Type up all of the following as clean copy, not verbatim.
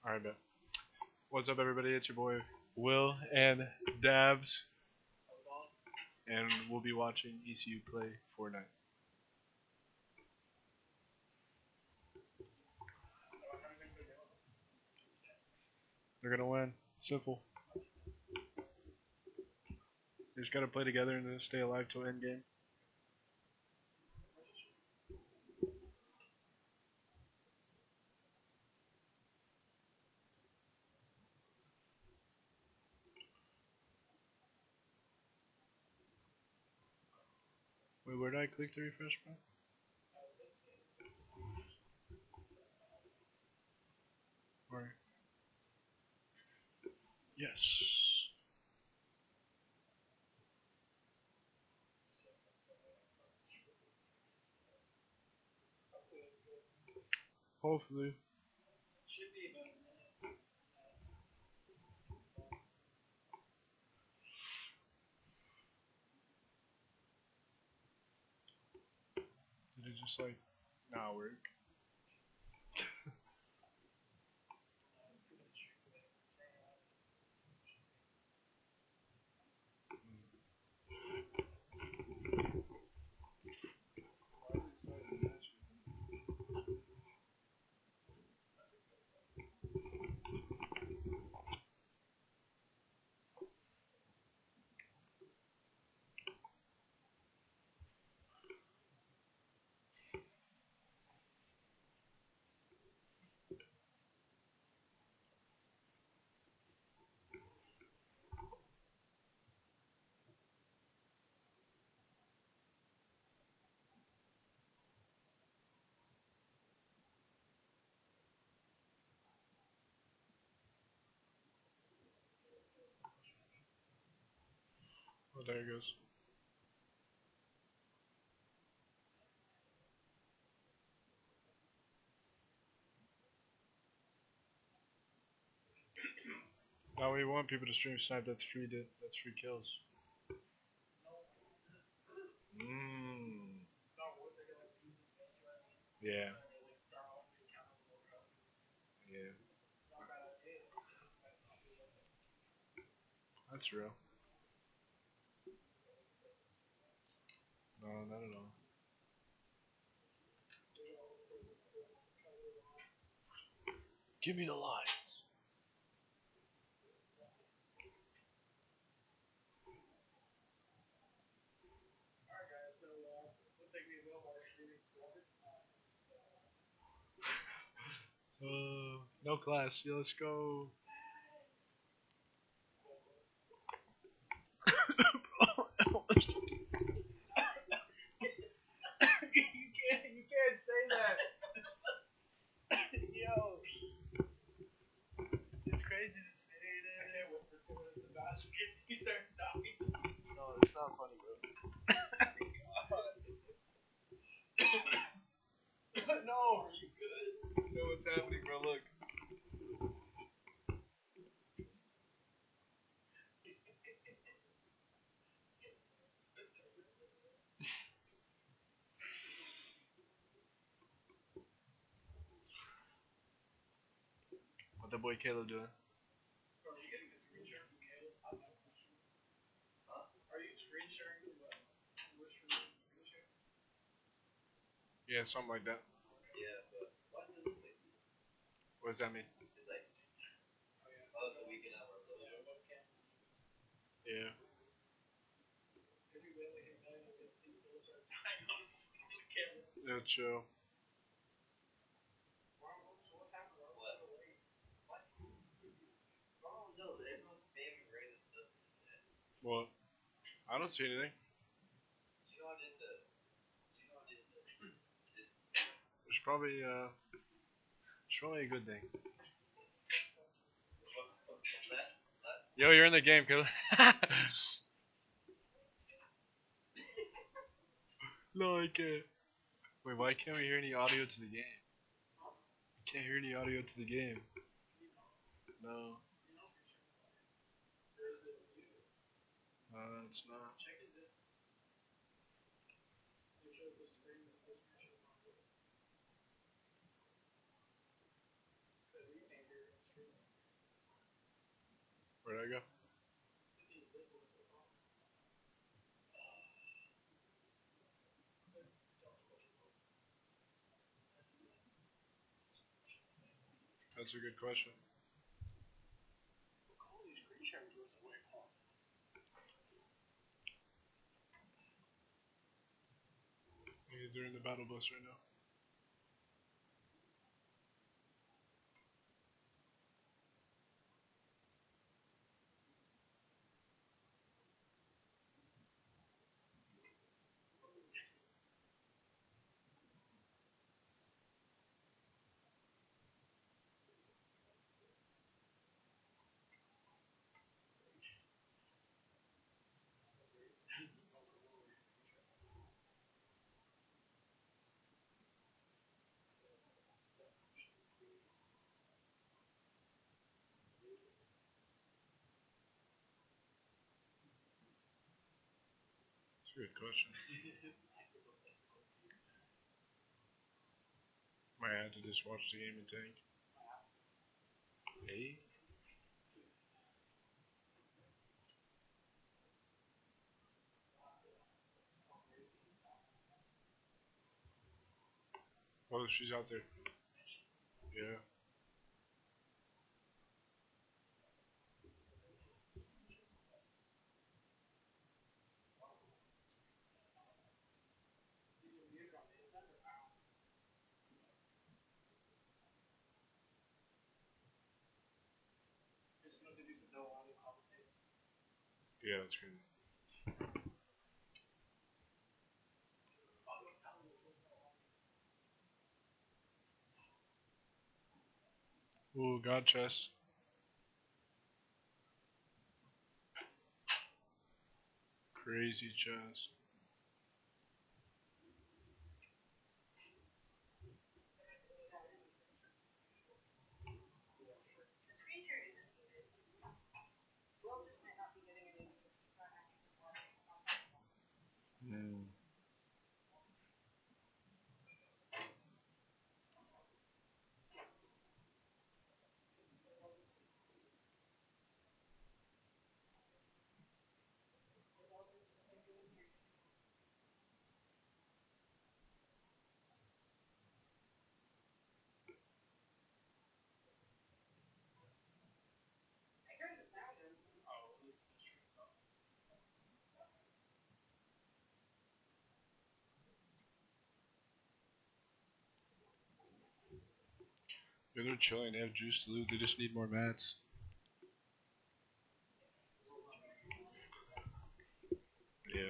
Alright, bet. What's up, everybody? It's your boy Will and Dabs, and we'll be watching ECU play Fortnite. They're gonna win. Simple. They just gotta play together and stay alive till end game. Wait, where did I click to refresh, bro? Or yes. Hopefully. Did it just like not work? Oh, there it goes. Now we want people to stream snipe. That's free. That's free kills. Mmm. Yeah. Yeah. That's real. No, not at all. Give me the lines. No class. Yeah, let's go. You can't say that. Yo, it's crazy to say that. I can't whisper to it. The basket. You start talking. No, it's not funny, bro. No. Are you good? No, what's happening, bro? Look. What the boy Caleb doing? Yeah, something like that. What does that mean? Yeah. Yeah, chill. What? I don't see anything. It's probably a good thing. Yo, you're in the game, Caleb. No, I can't. Wait, why can't we hear any audio to the game? I can't hear any audio to the game. No, it's not. Where'd I go? That's a good question. They're in the battle bus right now. That's a good question. Might have to just watch the game and tank. Hey? Oh, she's out there. Yeah. Yeah, that's good. Ooh, God chest. Crazy chest. Mm. Yeah, they're chilling. They have juice to loot. They just need more mats. Yeah.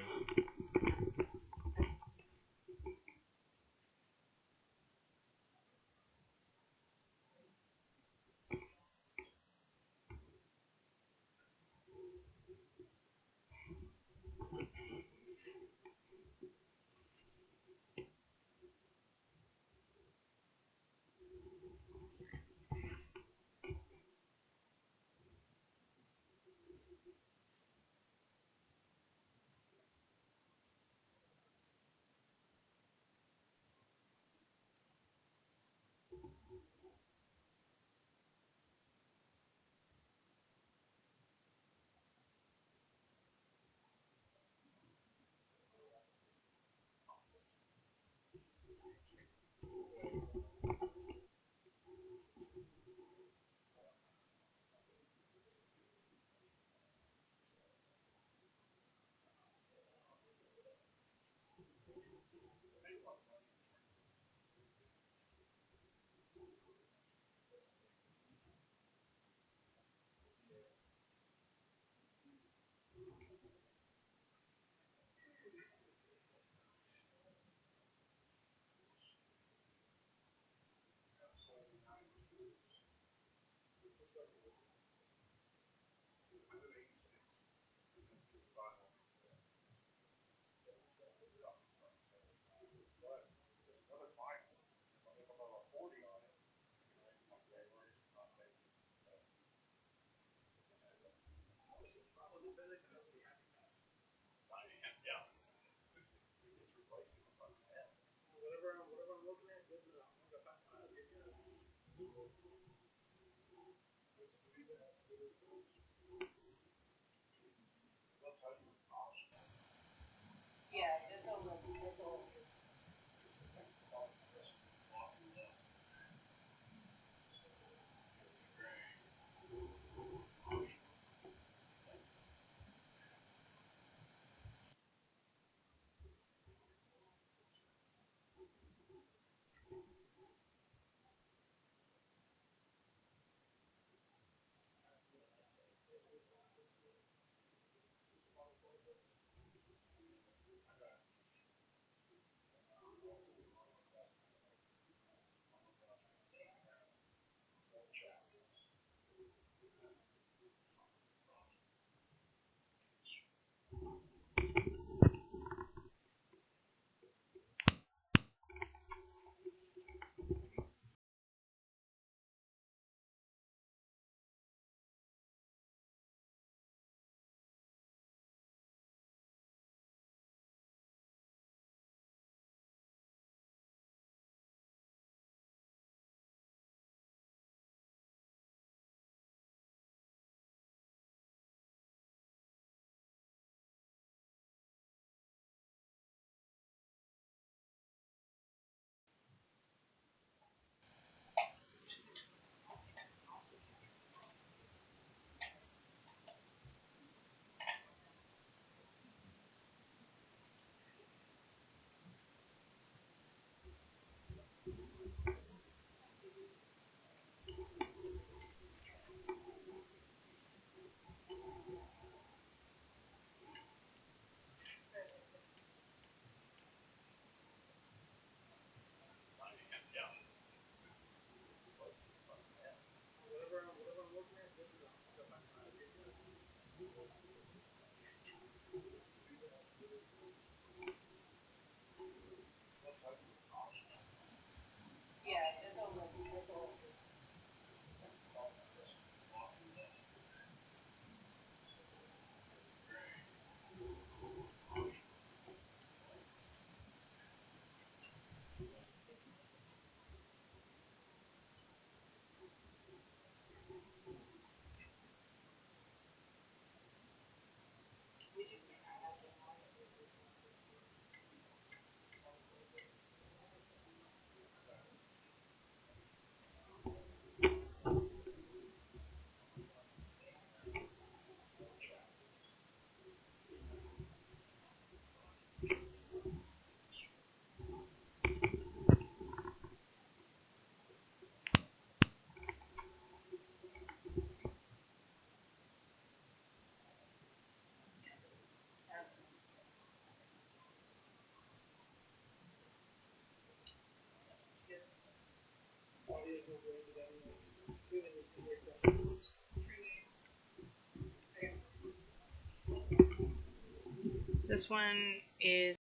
This one is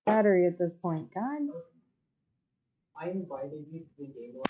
battery at this point. God. I invited you to the game.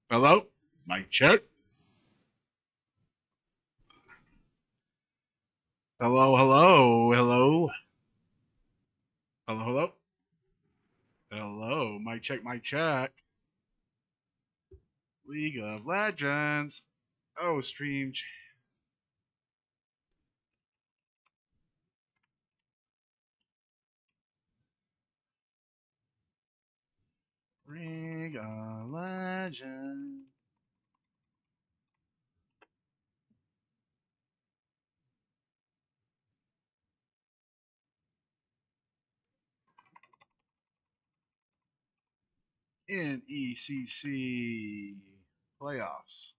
Hello? Mic check. Hello, hello, hello. Hello, hello. Hello. Mic check, mic check. League of Legends. Oh, stream. League of Legends. NECC playoffs.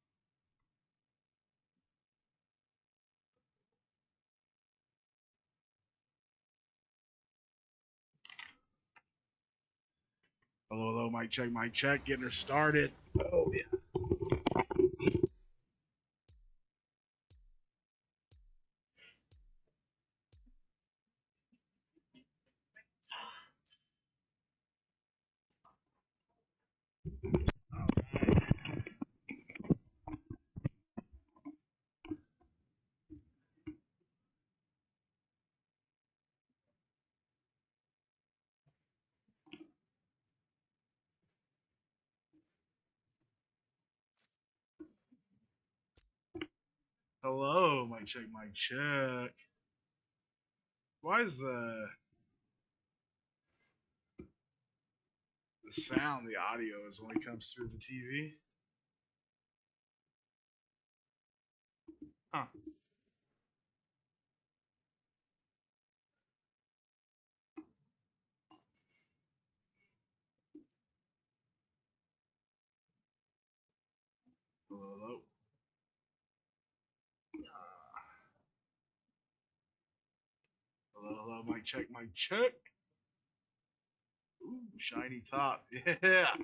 Hello, hello, mic check, mic check. Getting her started. Oh, yeah. Hello, mic check, mic check. Why is the sound, the audio, is only comes through the TV? Huh. Hello, hello. Hello, hello, mic check, mic check. Ooh, shiny top. Yeah.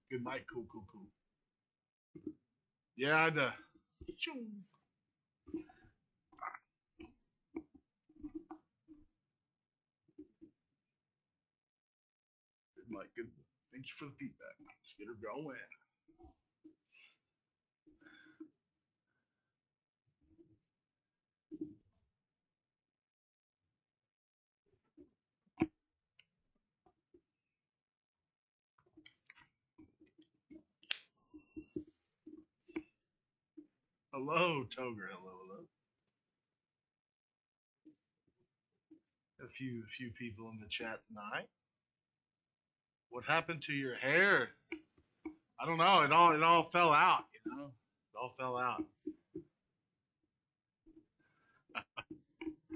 Good mic. Cool, cool, cool. Yeah, I'd. Good mic. Good. Thank you for the feedback. Let's get her going. Hello, Toger. Hello, hello. A few people in the chat tonight. What happened to your hair? I don't know. It all fell out. You know, it all fell out.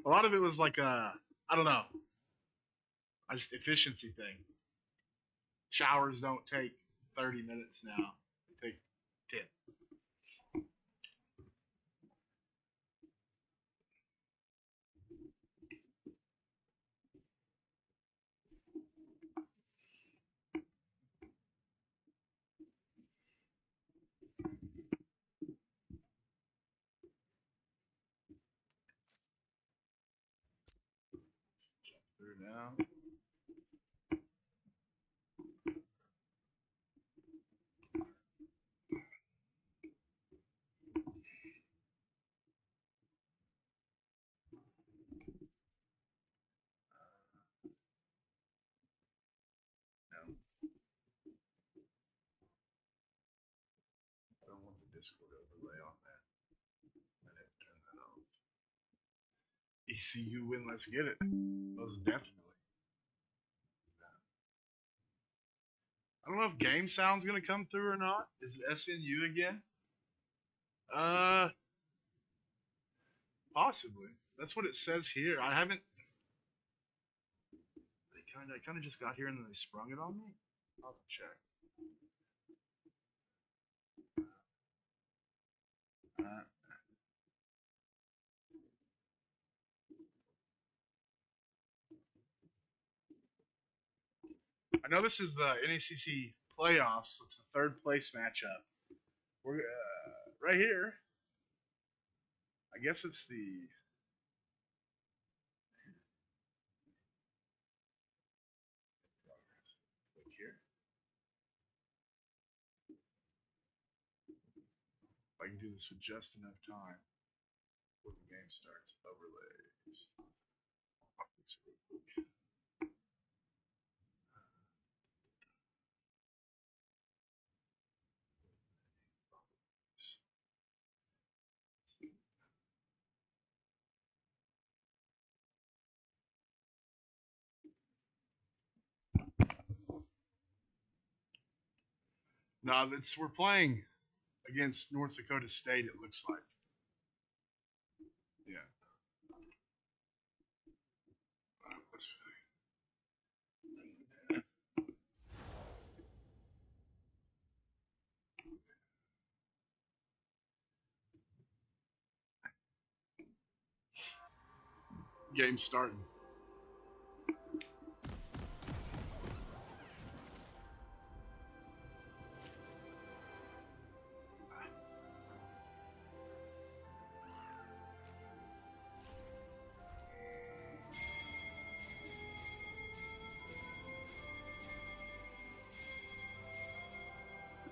A lot of it was like I don't know, a just efficiency thing. Showers don't take 30 minutes now. They take 10. down. No. I don't want the Discord overlay on that. I didn't turn that off. ECU win, let's get it. Most definitely. I don't know if game sound's gonna come through or not. Is it SNU again? Possibly. That's what it says here. I haven't. I kind of just got here and then they sprung it on me. I'll have to check. I know this is the NACC playoffs. So it's the third place matchup. We're right here. I guess it's the. Click here. If I can do this with just enough time before the game starts. Overlays. I'll fix it real quick. No, we're playing against North Dakota State. It looks like. Yeah. Game starting.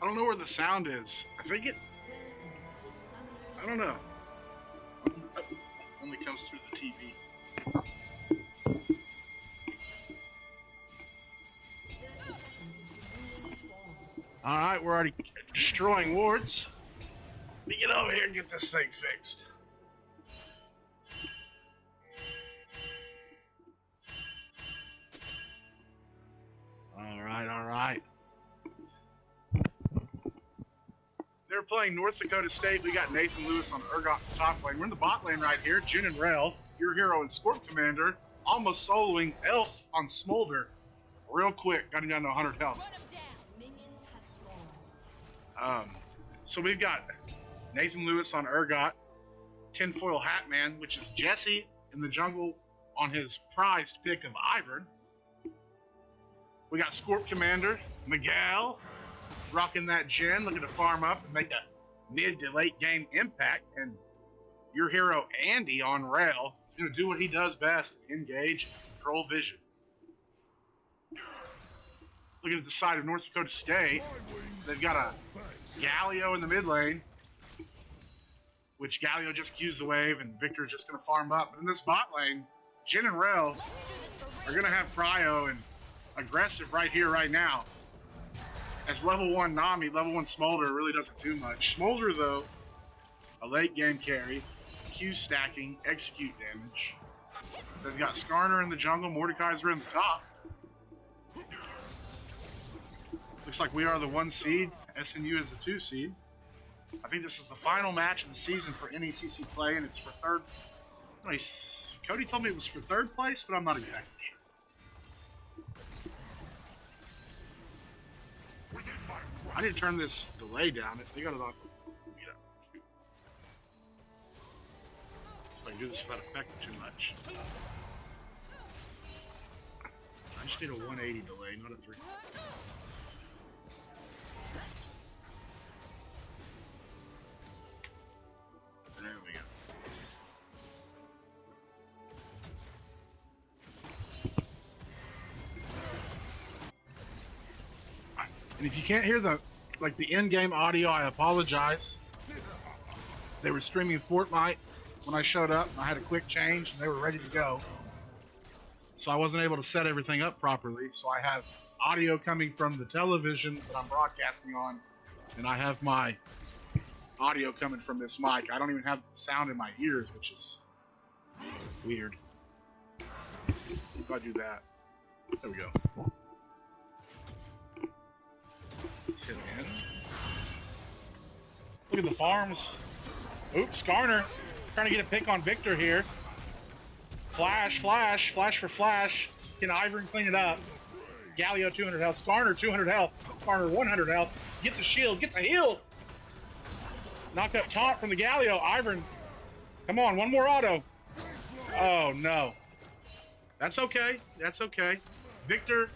I don't know where the sound is. I think it. I don't know. Only comes through the TV. All right, we're already destroying wards. Let me get over here and get this thing fixed. All right, all right. They're playing North Dakota State. We got Nathan Lewis on Urgot top lane. We're in the bot lane right here. Jin and Rel, your hero and Scorp Commander, almost soloing Elf on Smolder. Real quick, got him down to 100 health. So we've got Nathan Lewis on Urgot, Tinfoil Hatman, which is Jesse in the jungle on his prized pick of Ivern. We got Scorp Commander, Miguel, rocking that Jin, looking to farm up and make a mid to late game impact. And your hero, Andy, on Rail, is going to do what he does best, engage, control vision. Looking at the side of North Dakota State, they've got a Galio in the mid lane, which Galio just Q's the wave, and Victor's just going to farm up. But in this bot lane, Jin and Rel are going to have Prio and aggressive right here, right now. As level 1 Nami, level 1 Smolder really doesn't do much. Smolder, though, a late game carry, Q stacking, execute damage. They've got Skarner in the jungle, Mordekaiser in the top. Looks like we are the 1 seed, SNU is the 2 seed. I think this is the final match of the season for NECC play, and it's for third. Cody told me it was for third place, but I'm not exactly sure. I need to turn this delay down. They got it on. So I can do this without affecting too much. I just need a 180 delay, not a 3. There we go. And if you can't hear the in-game audio, I apologize. They were streaming Fortnite when I showed up, and I had a quick change, and they were ready to go. So I wasn't able to set everything up properly. So I have audio coming from the television that I'm broadcasting on, and I have my audio coming from this mic. I don't even have sound in my ears, which is weird. If I do that, there we go. Hit again. Look at the farms. Oops, Skarner trying to get a pick on Victor here. Flash for flash. Can Ivern clean it up? Galio 200 health. Skarner 200 health. Skarner 100 health. Gets a shield. Gets a heal. Knock up taunt from the Galio. Ivern. Come on, one more auto. Oh no. That's okay. That's okay. Victor,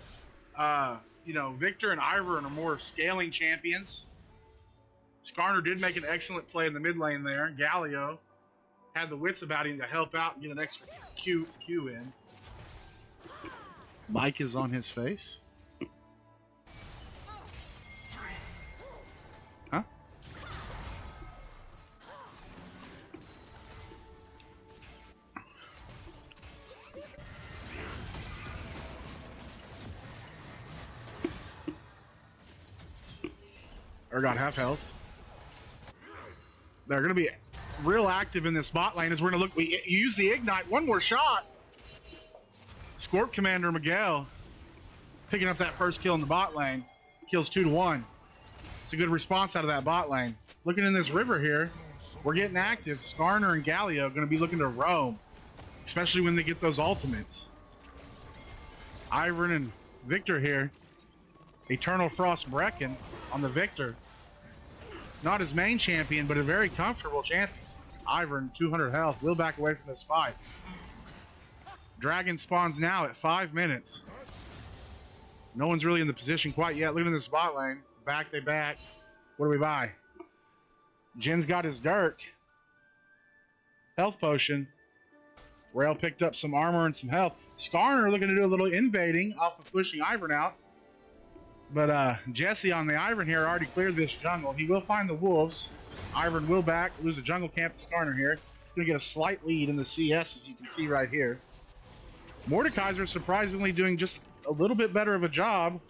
Victor and Ivern are more scaling champions. Skarner did make an excellent play in the mid lane there. Galio had the wits about him to help out and get an extra Q in. Mike is on his face. Huh? Got half health. They're going to be real active in this bot lane as we're going to look. We use the ignite. One more shot. Scorp Commander Miguel picking up that first kill in the bot lane. Kills 2-1. It's a good response out of that bot lane. Looking in this river here, we're getting active. Skarner and Galio going to be looking to roam, especially when they get those ultimates. Ivern and Victor here. Eternal Frost Brecken on the Victor. Not his main champion, but a very comfortable champion. Ivern, 200 health, will back away from this fight. Dragon spawns now at 5 minutes. No one's really in the position quite yet. Look at this bot lane. Back, they back. What do we buy? Jin's got his Dirk. Health potion. Rail picked up some armor and some health. Skarner looking to do a little invading off of pushing Ivern out. But Jesse on the Ivern here already cleared this jungle. He will find the wolves. Ivern will back, lose a jungle camp to Skarner here. He's going to get a slight lead in the CS, as you can see right here. Mordekaiser surprisingly doing just a little bit better of a job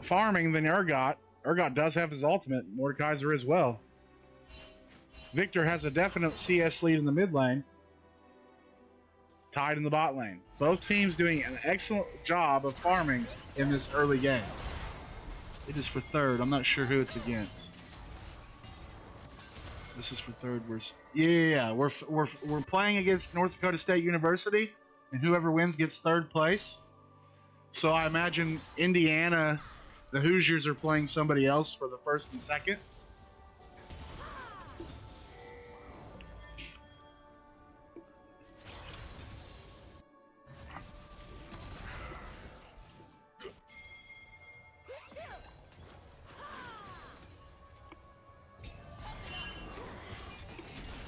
farming than Urgot. Urgot does have his ultimate. Mordekaiser as well. Victor has a definite CS lead in the mid lane. Tied in the bot lane. Both teams doing an excellent job of farming in this early game. It is for third. I'm not sure who it's against. This is for third. We're playing against North Dakota State University, and whoever wins gets third place. So I imagine Indiana, the Hoosiers, are playing somebody else for the first and second.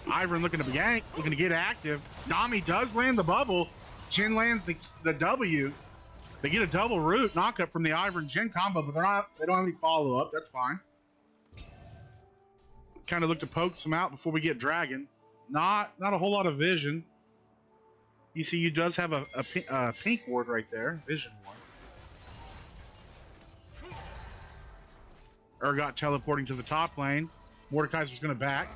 Ivern looking to yank, looking to get active. Dami does land the bubble. Jin lands the W. They get a double root knockup from the Ivern Jin combo, but they don't have any follow up. That's fine. Kind of look to poke some out before we get Dragon. Not a whole lot of vision. ECU does have a pink ward right there, vision ward. Urgot teleporting to the top lane. Mordekaiser's going to back.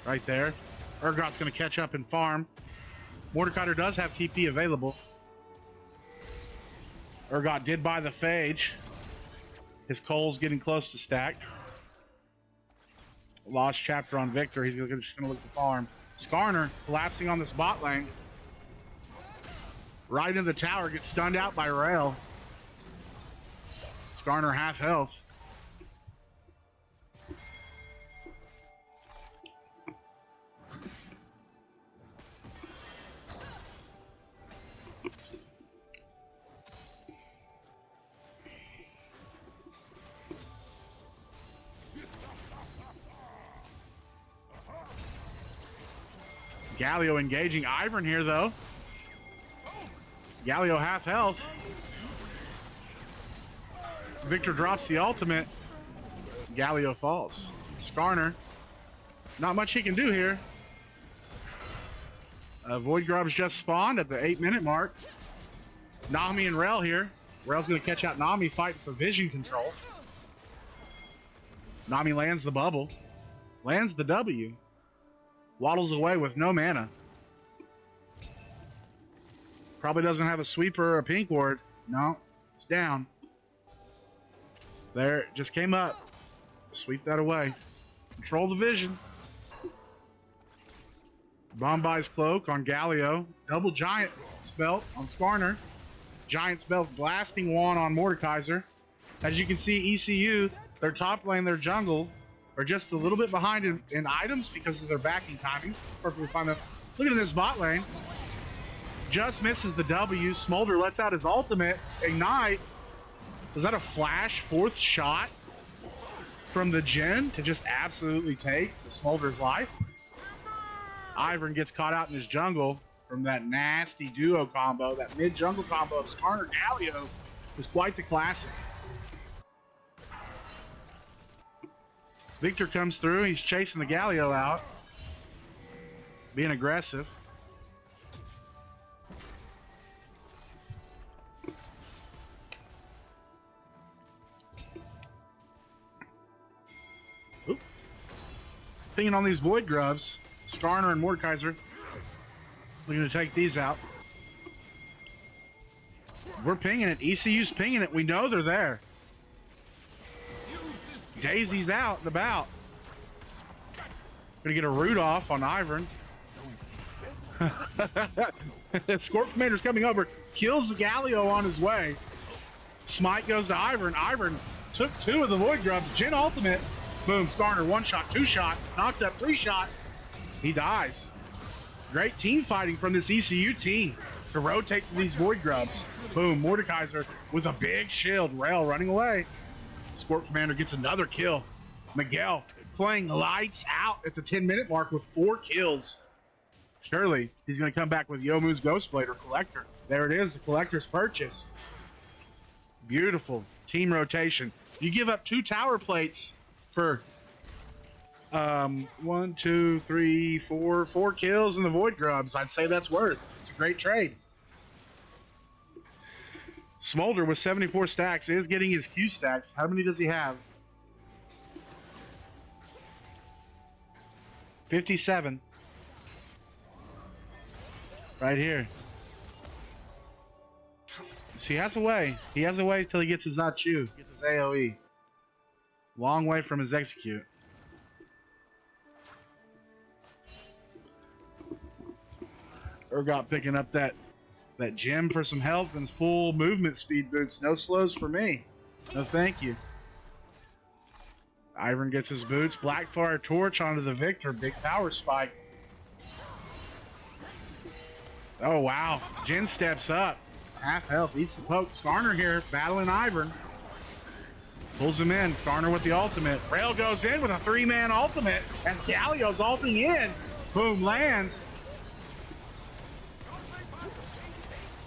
Right there. Urgot's going to catch up and farm. Mordekaiser does have TP available. Urgot did buy the Phage. His coal's getting close to stacked. Lost chapter on Victor. He's just going to look to farm. Skarner collapsing on this bot lane. Right into the tower. Gets stunned out by Rail. Skarner half health. Galio engaging Ivern here, though. Galio half health. Victor drops the ultimate. Galio falls. Skarner, not much he can do here. Void Grubs just spawned at the 8-minute mark. Nami and Rel here. Rel's going to catch out Nami fighting for vision control. Nami lands the bubble. Lands the W. Waddles away with no mana. Probably doesn't have a sweeper or a pink ward. No, it's down. There, it just came up. Sweep that away. Control the vision. Bombai's Cloak on Galio. Double Giant Spell on Skarner. Giant Spell Blasting Wand on Mordekaiser. As you can see, ECU, their top lane, their jungle, are just a little bit behind in items because of their backing timings. Perfectly fine. Look at this bot lane. Just misses the W. Smolder lets out his ultimate. Ignite. Was that a flash? Fourth shot from the Jhin to just absolutely take the Smolder's life. Ivern gets caught out in his jungle from that nasty duo combo. That mid-jungle combo of Skarner Galio is quite the classic. Victor comes through. He's chasing the Galio out. Being aggressive. Oop. Pinging on these Void Grubs. Skarner and Mordekaiser. We're going to take these out. We're pinging it. ECU's pinging it. We know they're there. Daisy's out and about. Gonna get a root off on Ivern. Scorp Commander's coming over. Kills the Galio on his way. Smite goes to Ivern. Ivern took 2 of the Void Grubs. Jhin ultimate. Boom. Skarner 1-shot, 2-shot. Knocked up 3-shot. He dies. Great team fighting from this ECU team to rotate to these Void Grubs. Boom. Mordekaiser with a big shield. Rel running away. Scorp Commander gets another kill. Miguel playing lights out at the 10-minute mark with 4 kills. Surely he's going to come back with Youmuu's Ghostblade or Collector. There it is, the Collector's purchase. Beautiful team rotation. You give up 2 tower plates for 4 kills in the Void Grubs. I'd say that's worth. It's a great trade. Smolder with 74 stacks is getting his Q stacks. How many does he have? 57. Right here. So he has a way. He has a way till he gets his Zachu, gets his AoE. Long way from his execute. Urgot picking up that gem for some health and full movement speed boots. No slows for me. No thank you. Ivern gets his boots. Blackfire Torch onto the Victor. Big power spike. Oh, wow. Jhin steps up. Half health. Eats the poke. Skarner here battling Ivern. Pulls him in. Skarner with the ultimate. Rail goes in with a 3-man ultimate as Galio's ulting in. Boom, lands.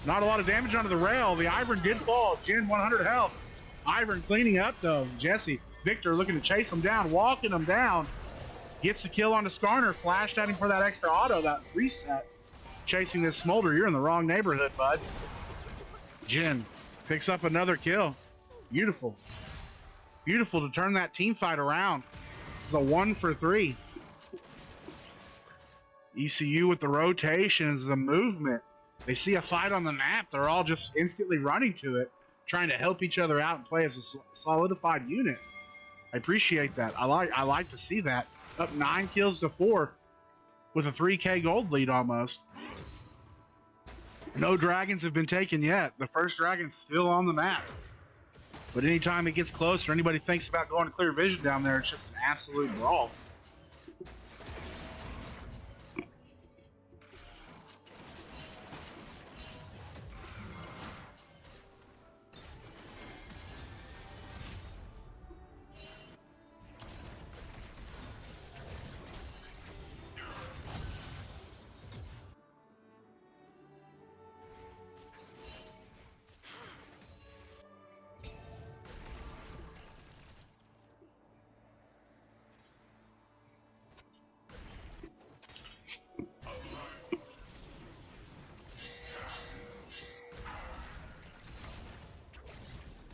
Not a lot of damage onto the rail. The Ivern did fall. Jhin 100 health. Ivern cleaning up though. Jesse. Victor looking to chase him down. Walking him down. Gets the kill onto Skarner. Flashed at him for that extra auto. That reset. Chasing this Smolder. You're in the wrong neighborhood, bud. Jhin picks up another kill. Beautiful. Beautiful to turn that team fight around. It's a 1 for 3. ECU with the rotations, the movement. They see a fight on the map, they're all just instantly running to it, trying to help each other out and play as a solidified unit. I appreciate that. I like to see that. Up 9 kills to 4 with a 3K gold lead almost. No dragons have been taken yet. The first dragon's still on the map. But anytime it gets close or anybody thinks about going to clear vision down there, it's just an absolute brawl.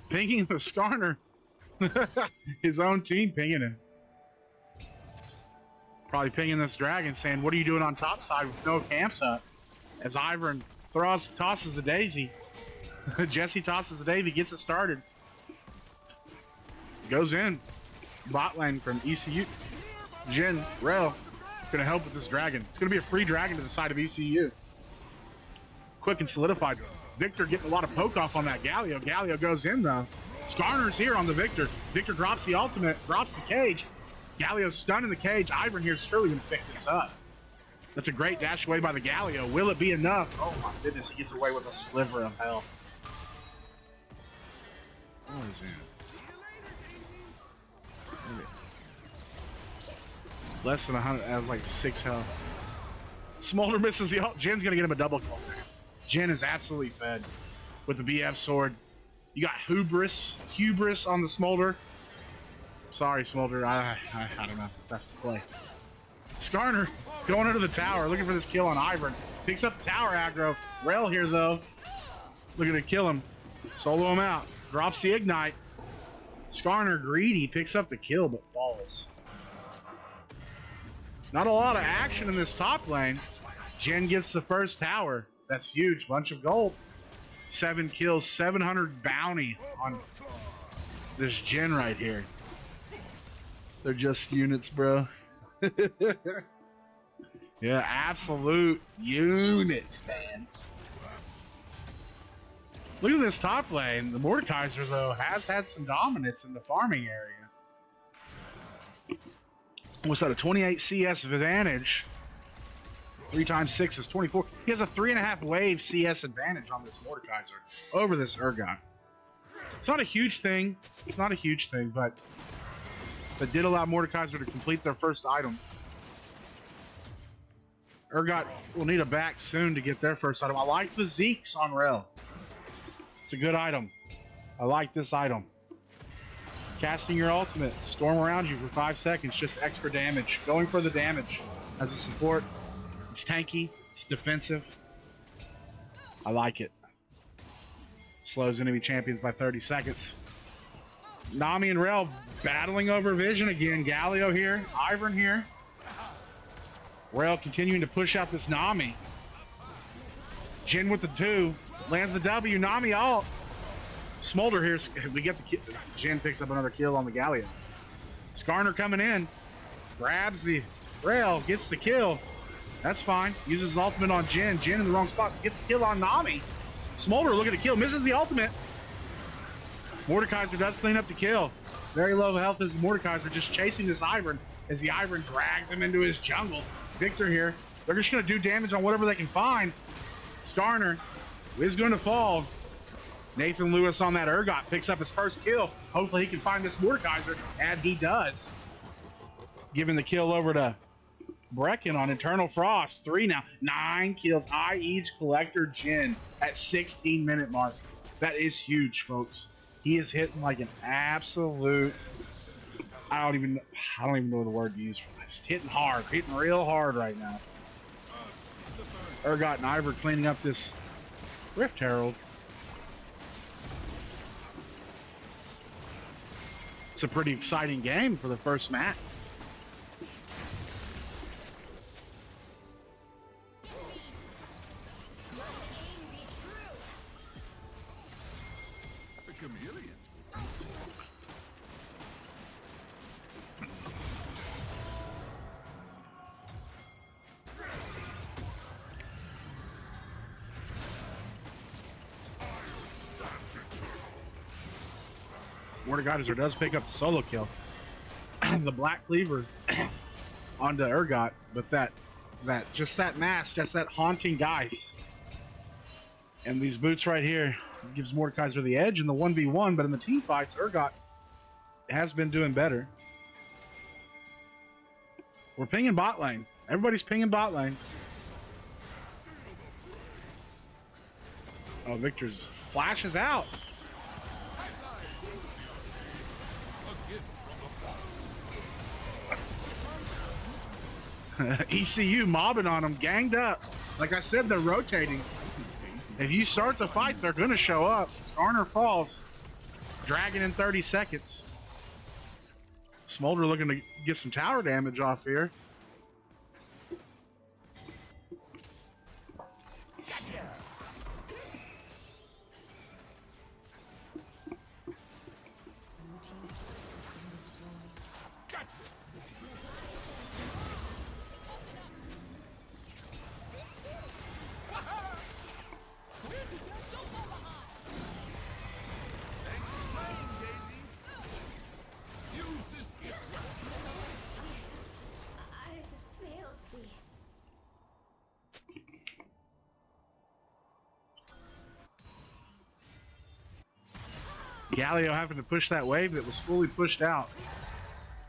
Pinging the Skarner. His own team pinging him. Probably pinging this dragon saying, what are you doing on top side with no camps up? As Ivern tosses the daisy. Jesse tosses the daisy, gets it started. Goes in. Bot lane from ECU. Jin, Rel, gonna help with this dragon. It's gonna be a free dragon to the side of ECU. Quick and solidified. Victor getting a lot of poke off on that Galio. Galio goes in though. Skarner's here on the Victor. Victor drops the ultimate, drops the cage. Galio's stunned in the cage. Ivern here's surely gonna pick this up. That's a great dash away by the Galio. Will it be enough? Oh my goodness, he gets away with a sliver of health. What is it? Less than 100, that was like 6 health. Smolder misses the ult. Jin's gonna get him a double kill. Jin is absolutely fed with the BF sword. You got Hubris on the Smolder. Sorry, Smolder, I don't know. That's the play. Skarner going under the tower, looking for this kill on Ivern. Picks up the tower aggro. Rel here though, looking to kill him. Solo him out. Drops the ignite. Skarner greedy, picks up the kill but falls. Not a lot of action in this top lane. Jin gets the first tower. That's huge. Bunch of gold. 7 kills, 700 bounty on this Jin right here. They're just units, bro. Yeah, absolute units, man. Look at this top lane. The Mordekaiser, though, has had some dominance in the farming area. What's that, a 28 CS advantage? 3 times 6 is 24. He has a 3.5 wave CS advantage on this Mordekaiser over this Urgot. It's not a huge thing. It's not a huge thing, but that did allow Mordekaiser to complete their first item. Urgot will need a back soon to get their first item. I like the Zeeks on Rel. It's a good item. I like this item. Casting your ultimate, storm around you for 5 seconds, just extra damage. Going for the damage as a support. It's tanky, it's defensive. I like it. Slows enemy champions by 30 seconds. Nami and Rel battling over vision again. Galio here, Ivern here. Rel continuing to push out this Nami. Jin with the 2, lands the W, Nami ult. Smolder here, we get the kill. Jin picks up another kill on the Galio. Skarner coming in, grabs the Rel, gets the kill. That's fine. Uses his ultimate on Jin. Jin in the wrong spot, gets the kill on Nami. Smolder looking to kill, misses the ultimate. Mordekaiser does clean up the kill. Very low health is the Mordekaiser, just chasing this Ivern as the Ivern drags him into his jungle. Victor here. They're just going to do damage on whatever they can find. Skarner is going to fall. Nathan Lewis on that Urgot picks up his first kill. Hopefully he can find this Mordekaiser, and he does. Giving the kill over to Brecken on Eternal Frost. 3 now. 9 kills. IE's Collector Jin at 16-minute mark. That is huge, folks. He is hitting like an absolute... I don't even know the word to use for this. Hitting hard. Hitting real hard right now. Urgot and Ivor cleaning up this Rift Herald. It's a pretty exciting game for the first match. Mordekaiser does pick up the solo kill. The Black Cleaver onto Urgot, but that mask, just that haunting dice. And these boots right here gives Mordekaiser the edge in the 1v1, but in the team fights, Urgot has been doing better. We're pinging bot lane. Everybody's pinging bot lane. Oh, Victor's flashes out. ECU mobbing on them, ganged up. Like I said, they're rotating. If you start the fight, they're going to show up. Skarner falls. Dragon in 30 seconds. Smolder looking to get some tower damage off here. Galio having to push that wave that was fully pushed out.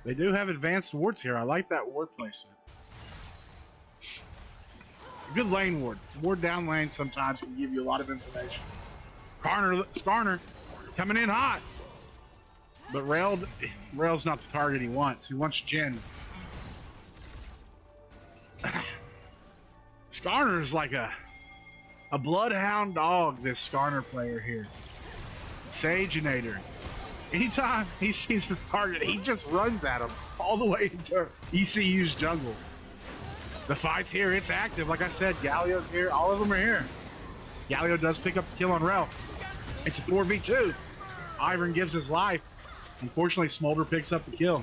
They do have advanced wards here. I like that ward placement. Good lane ward. Ward down lane sometimes can give you a lot of information. Skarner coming in hot. But Rail's not the target he wants. He wants Jin. Skarner is like a bloodhound dog, this Skarner player here. Sageinator. Anytime he sees his target, he just runs at him all the way into ECU's jungle. The fight's here, it's active. Like I said, Galio's here, all of them are here. Galio does pick up the kill on Rel. It's a 4v2. Ivern gives his life. Unfortunately, Smolder picks up the kill.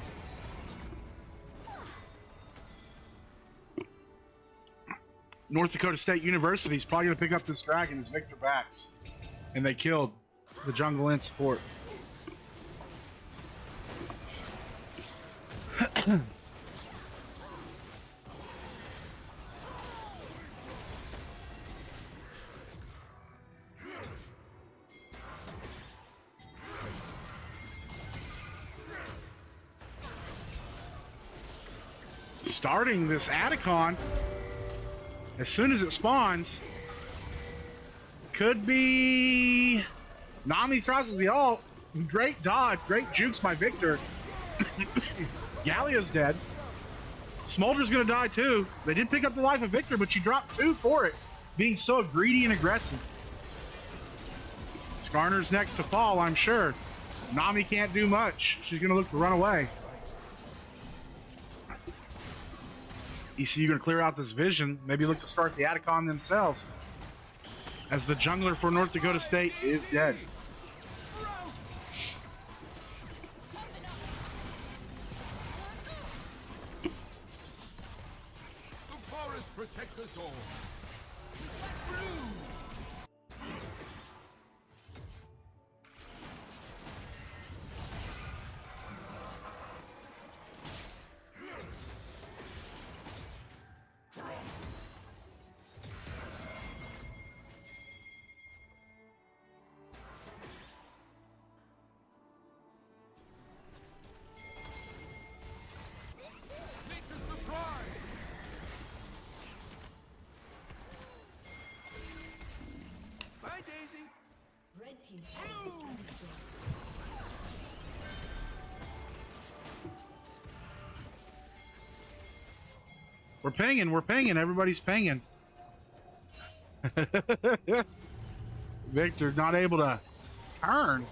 North Dakota State University is probably going to pick up this dragon as Victor backs. And they killed the jungle in support. Starting this Atacon, as soon as it spawns, could be Nami crosses the ult. Great dodge, great jukes by Victor. Galio's dead. Smolder's gonna die too. They did pick up the life of Victor, but she dropped 2 for it, being so greedy and aggressive. Skarner's next to fall, I'm sure. Nami can't do much. She's gonna look to run away. ECU gonna clear out this vision. Maybe look to start the Atacon themselves, as the jungler for North Dakota State is dead. The forest protects us all. We're pinging, everybody's pinging. Victor's not able to turn,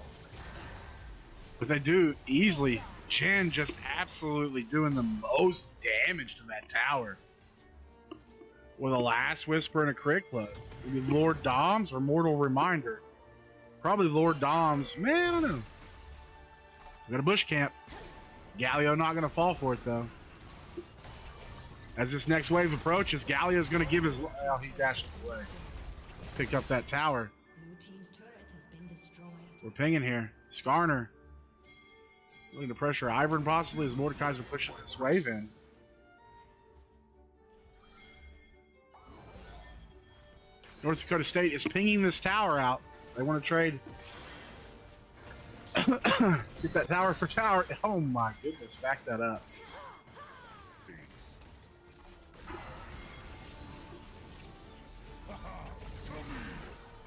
but they do easily. Jin just absolutely doing the most damage to that tower with a Last Whisper and a crit club. Maybe Lord Dom's or Mortal Reminder. Probably Lord Dom's. Man, I don't know. We got a bush camp. Galio not gonna fall for it though. As this next wave approaches, Galio's gonna give his. Well, he dashed away. Picked up that tower. Blue team's turret has been destroyed. We're pinging here. Skarner looking to pressure Ivern possibly as Mordekaiser pushes this wave in. North Dakota State is pinging this tower out. They want to trade. Get that tower for tower. Oh my goodness, back that up.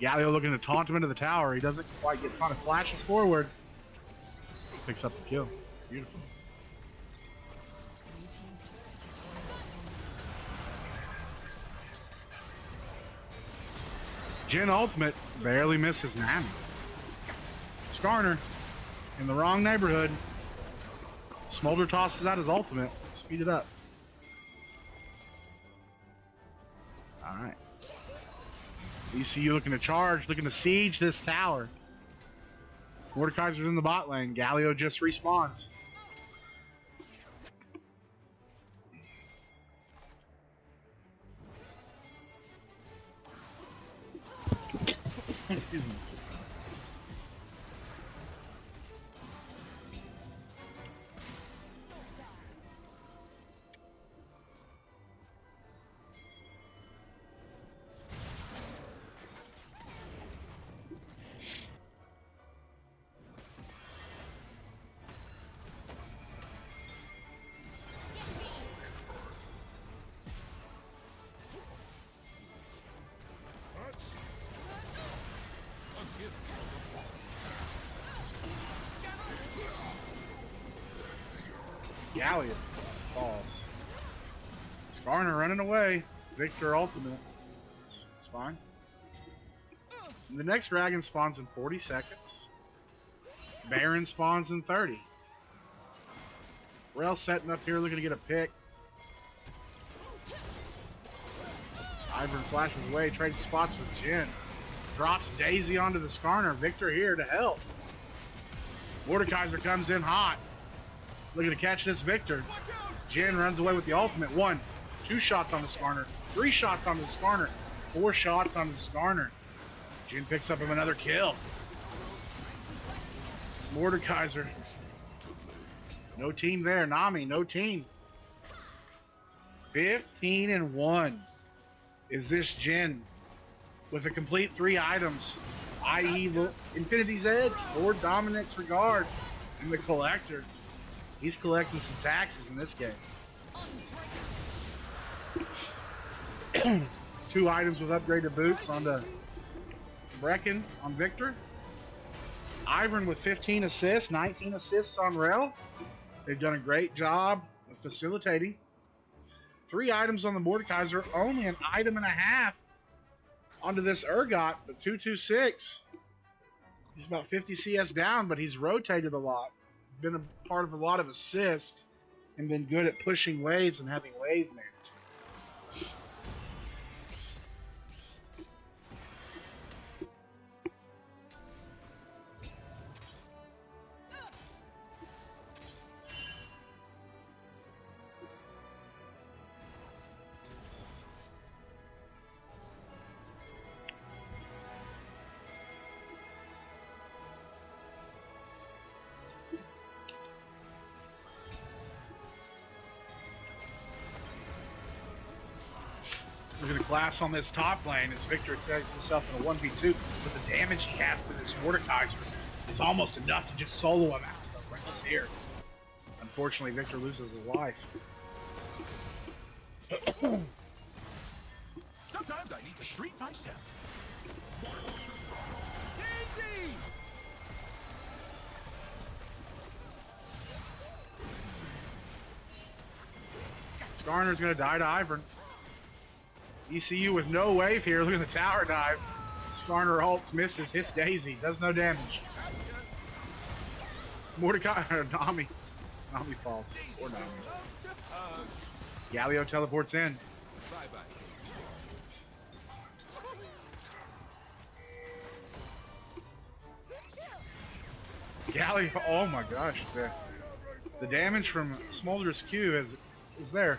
Galio looking to taunt him into the tower. He doesn't quite get caught. Flashes forward. Picks up the kill. Beautiful. Jin ultimate barely misses Nami. Skarner In the wrong neighborhood. Smolder tosses out his ultimate. Speed it up. Alright. ECU looking to charge, looking to siege this tower. Mordekaiser's in the bot lane. Galio just respawns. Excuse me. Galliot falls. Skarner running away. Victor ultimate. It's fine. The next dragon spawns in 40 seconds. Baron spawns in 30. Rel setting up here looking to get a pick. Ivern flashes away, trading spots with Jin. Drops Daisy onto the Skarner. Victor here to help. Mordekaiser comes in hot. Looking to catch this Victor. Jin runs away with the ultimate. 1, 2 shots on the Skarner. 3 shots on the Skarner. 4 shots on the Skarner. Jin picks up him another kill. Mordekaiser. No team there. Nami, no team. 15-1 is this Jin with a complete 3 items, i.e. Infinity's Edge, Lord Dominic's Regard, and the Collector. He's collecting some taxes in this game. 2 items with upgraded boots onto Brecken on Victor. Ivern with 15 assists, 19 assists on Rel. They've done a great job of facilitating. 3 items on the Mordekaiser, only an item and a half onto this Urgot, but 226. He's about 50 CS down, but he's rotated a lot. Been a part of a lot of assists and been good at pushing waves and having wave management. We're going to collapse on this top lane as Victor sets himself in a 1v2, but the damage he has to this Mordekaiser is almost enough to just solo him out. But Rel's here. Unfortunately, Victor loses his life. Sometimes I need to treat myself. Daisy! Skarner's going to die to Ivern. ECU with no wave here. Look at the tower dive. Skarner ults, misses, hits Daisy, does no damage. Mordecai, Nami. Nami falls. Or Nami. Galio teleports in. Bye-bye. Galio, oh my gosh. The damage from Smolder's Q is there.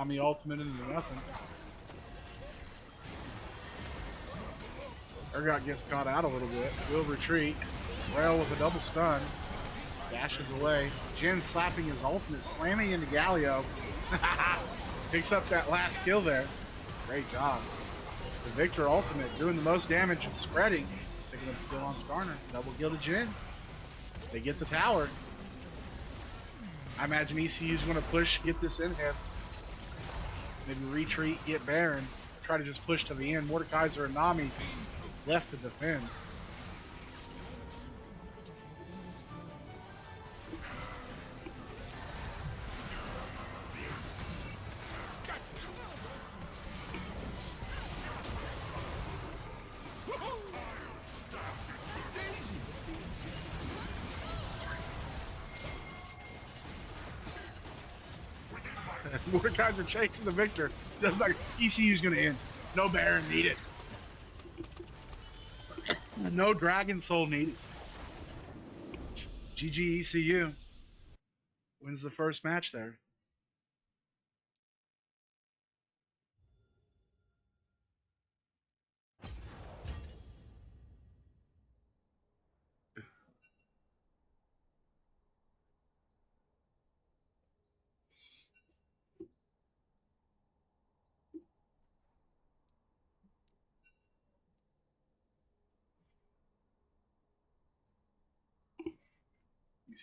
Nami ultimate into nothing. Urgot gets caught out a little bit. Will retreat. Rail with a double stun. Dashes away. Jin slapping his ultimate, slamming into Galio. Picks up that last kill there. Great job. The Victor ultimate doing the most damage and spreading. Picking up the kill on Skarner. Double kill to Jin. They get the tower. I imagine ECU's going to push, get this in him. Maybe retreat, get Baron. Try to just push to the end. Mordekaiser and Nami left to defend. Mordekaiser chasing the Victor. Does like ECU's gonna end. No Baron needed. No Dragon Soul needed. GG ECU wins the first match there.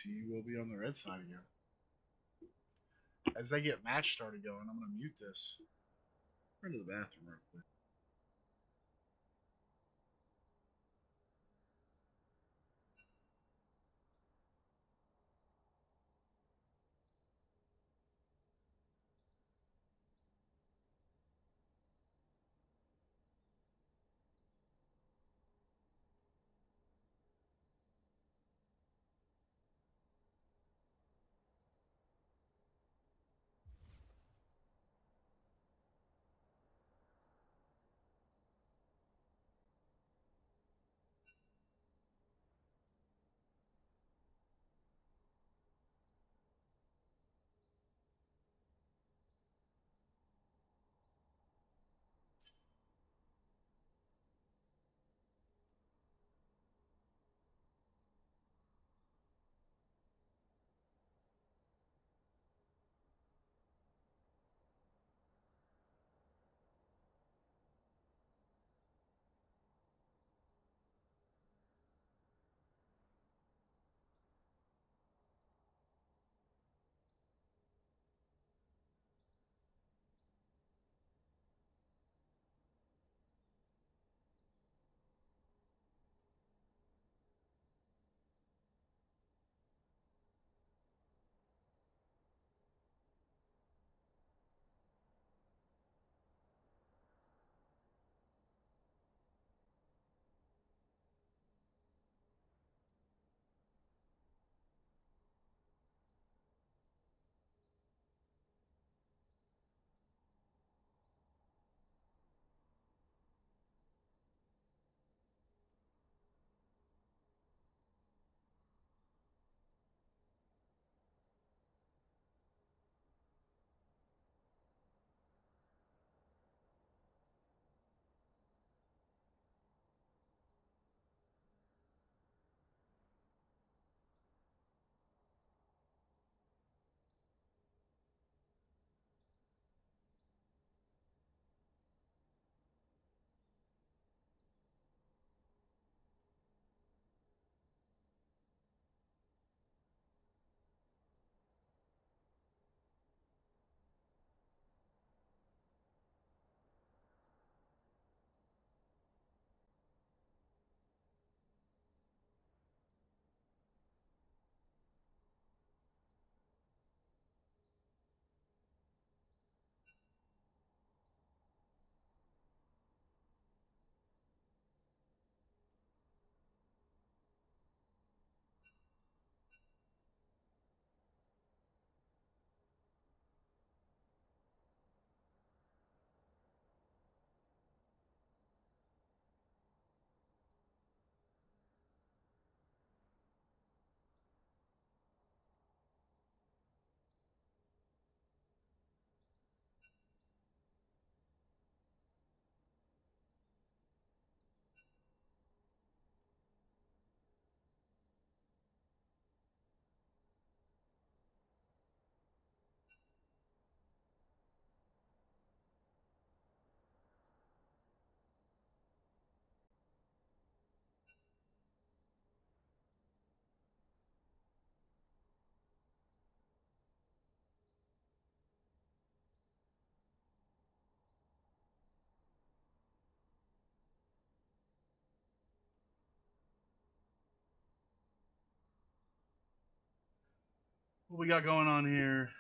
ECU will be on the red side again. As they get match started going, I'm gonna mute this. Run to the bathroom real quick. What we got going on here?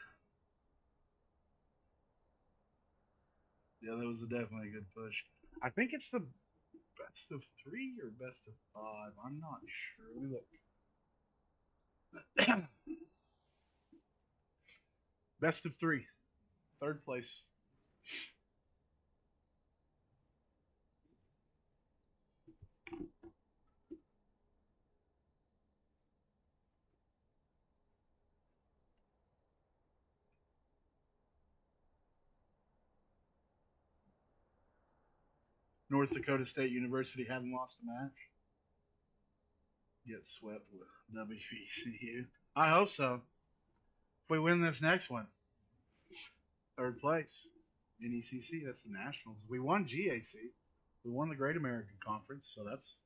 Yeah, that was definitely a good push. I think it's the best of 3 or best of 5. I'm not sure. Let me look. Best of 3. Third place. North Dakota State University haven't lost a match. Get swept with WECU. I hope so. If we win this next one, third place in ECC. That's the Nationals. We won GAC. We won the Great American Conference, so that's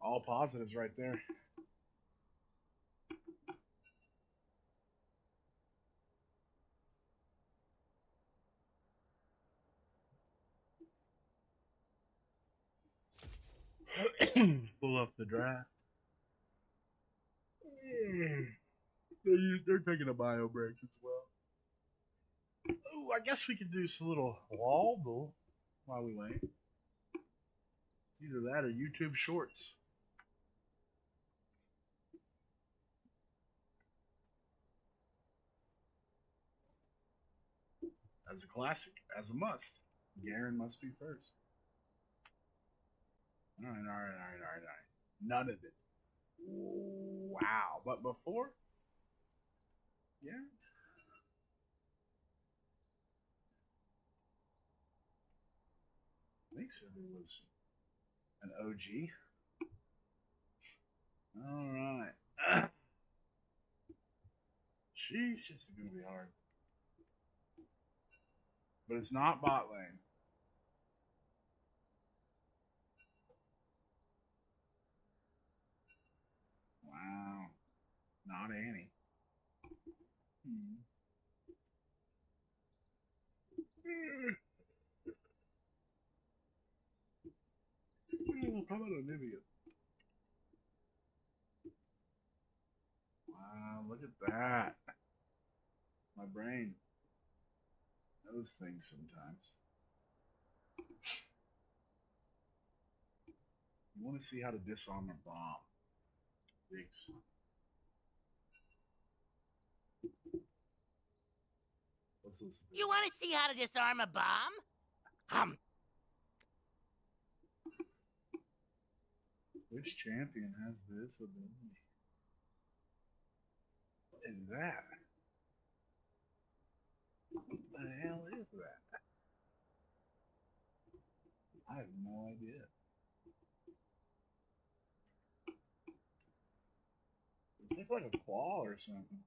all positives right there. Pull up the draft. They're taking a bio break as well. Oh, I guess we could do some little wobble while we wait. Either that or YouTube Shorts. As a classic, as a must. Garen must be first. All right. None of it. Wow. But before, yeah. I think so. It was an OG. All right. Sheesh, this is going to be hard. But it's not bot lane. Wow. Not Annie. How about Olivia? Wow, look at that. My brain knows things sometimes. You want to see how to disarm a bomb. Riggs. What's this? You want to see how to disarm a bomb? Which champion has this ability? What is that? What the hell is that? I have no idea. It looks like a claw or something.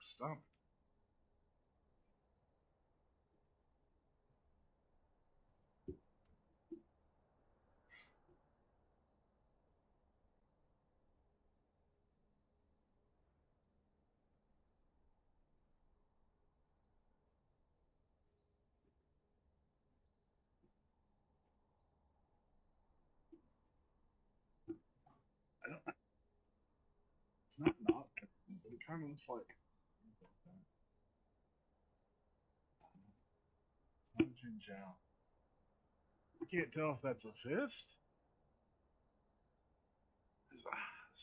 Stump. I don't. It's not, but it kind of looks like. It's not Jin Zhao. I can't tell if that's a fist. There's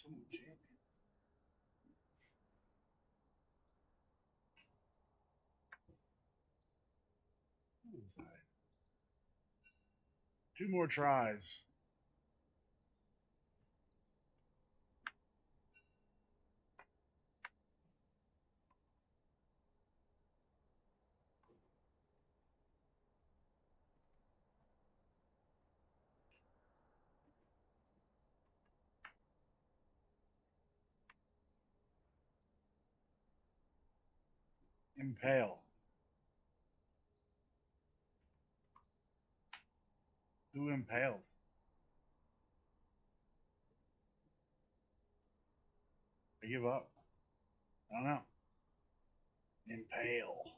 some champion. Who is that? 2 more tries. Impale. Who impaled? I give up. I don't know. Impale.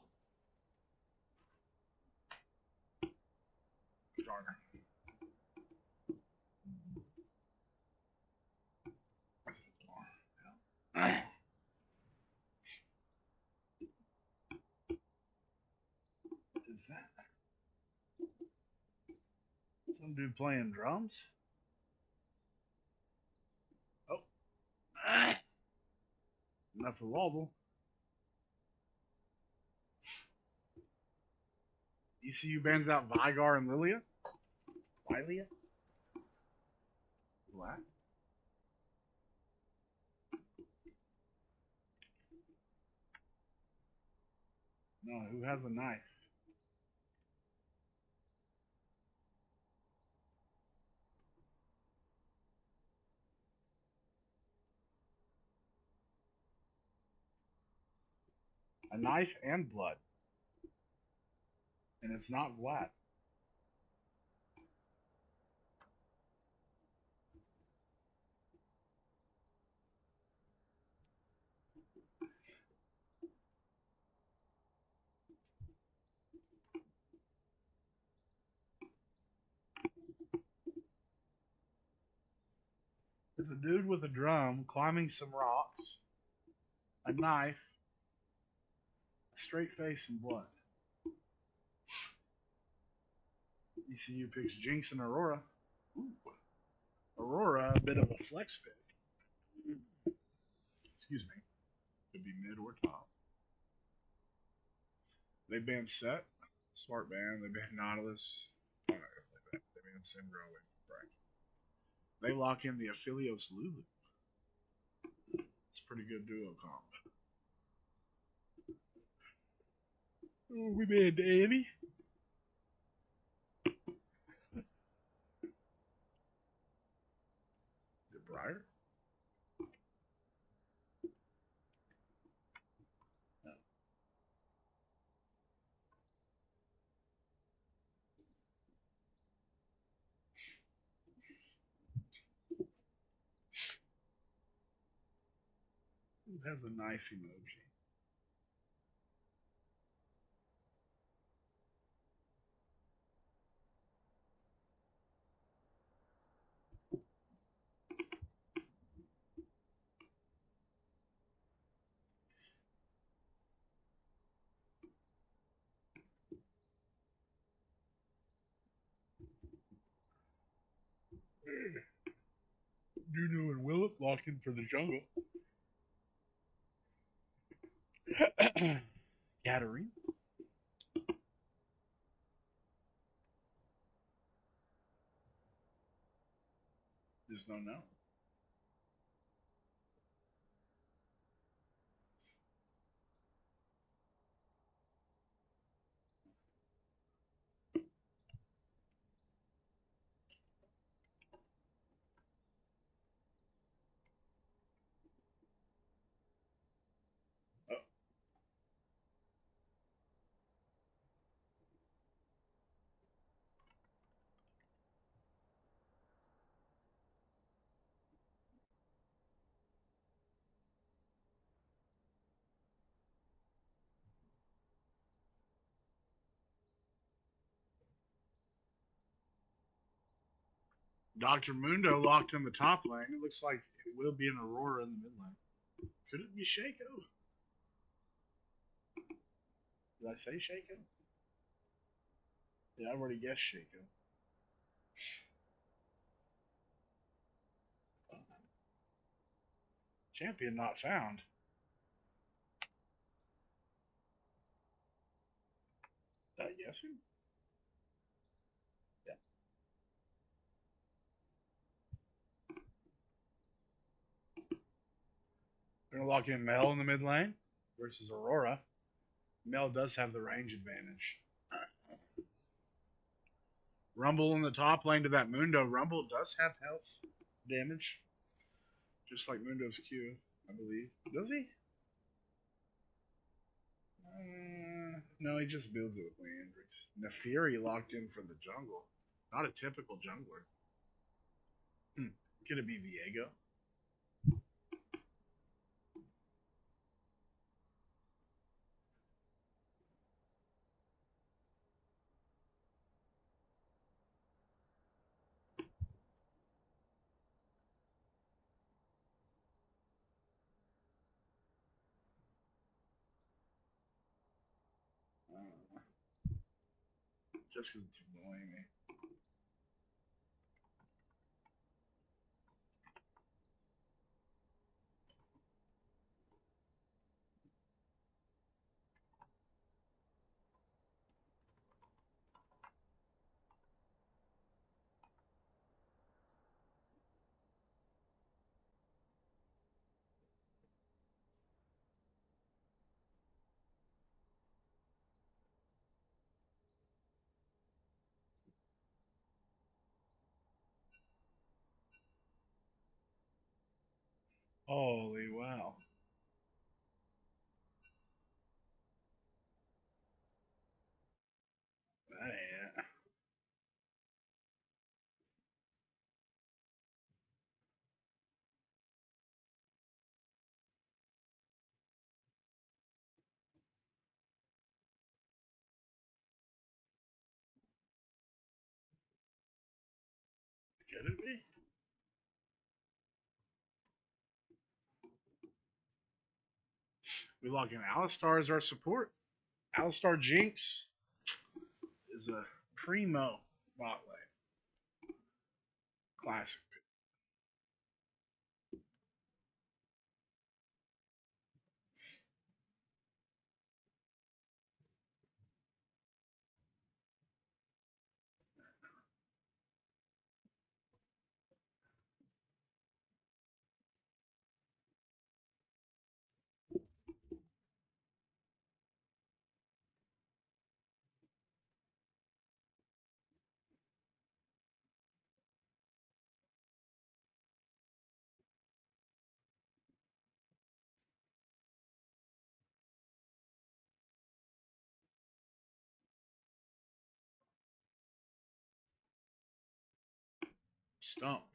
armor. What is that? Some dude playing drums? Oh. Enough for wobble. ECU bans out Vigar and Lilia? Lilia? What? No, who has a knife? A knife and blood. And it's not Vlad. There's a dude with a drum climbing some rocks, a knife, a straight face, and blood. ECU picks Jinx and Aurora. Ooh. Aurora, a bit of a flex pick. Excuse me. Could be mid or top. They banned Set, Smart Band. They banned Nautilus. Oh, no, they banned Syndra away from Frank. They lock in the Aphelios Lulu. It's a pretty good duo comp. Oh, we banned Annie. The Briar? No. Who has a knife emoji? Juno and Willip lock in for the jungle. Katarina? Just don't know. Oh. Dr. Mundo locked in the top lane. It looks like it will be an Aurora in the mid lane. Could it be Shaco? Did I say Shaco? Yeah, I already guessed Shaco. Champion not found. Did I guess him? Yeah. We're going to lock in Mel in the mid lane versus Aurora. Mel does have the range advantage. Rumble in the top lane to that Mundo. Rumble does have health damage. Just like Mundo's Q, I believe. Does he? No, he just builds it with Leandrix. Neferi locked in for the jungle. Not a typical jungler. Could it be Viego? Just because it's annoying me. Holy wow. That ain't it. Could it be? We log in Alistar as our support. Alistar Jinx is a primo bot lane. Classic. Stumped.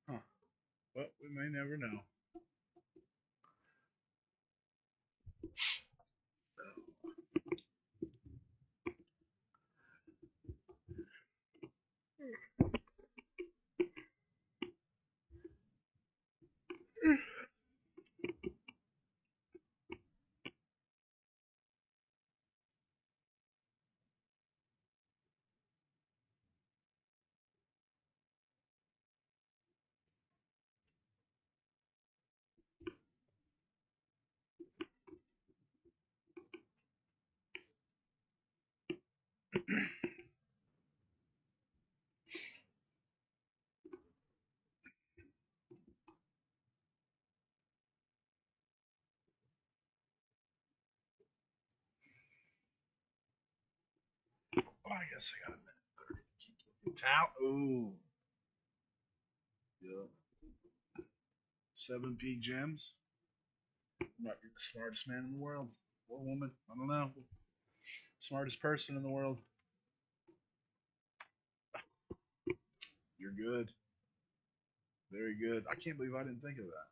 Huh. But we may never know. Oh, I guess I got a minute. Ooh. Yep. 7P gems. Might be the smartest man in the world. Or woman. I don't know. Smartest person in the world. You're good. Very good. I can't believe I didn't think of that.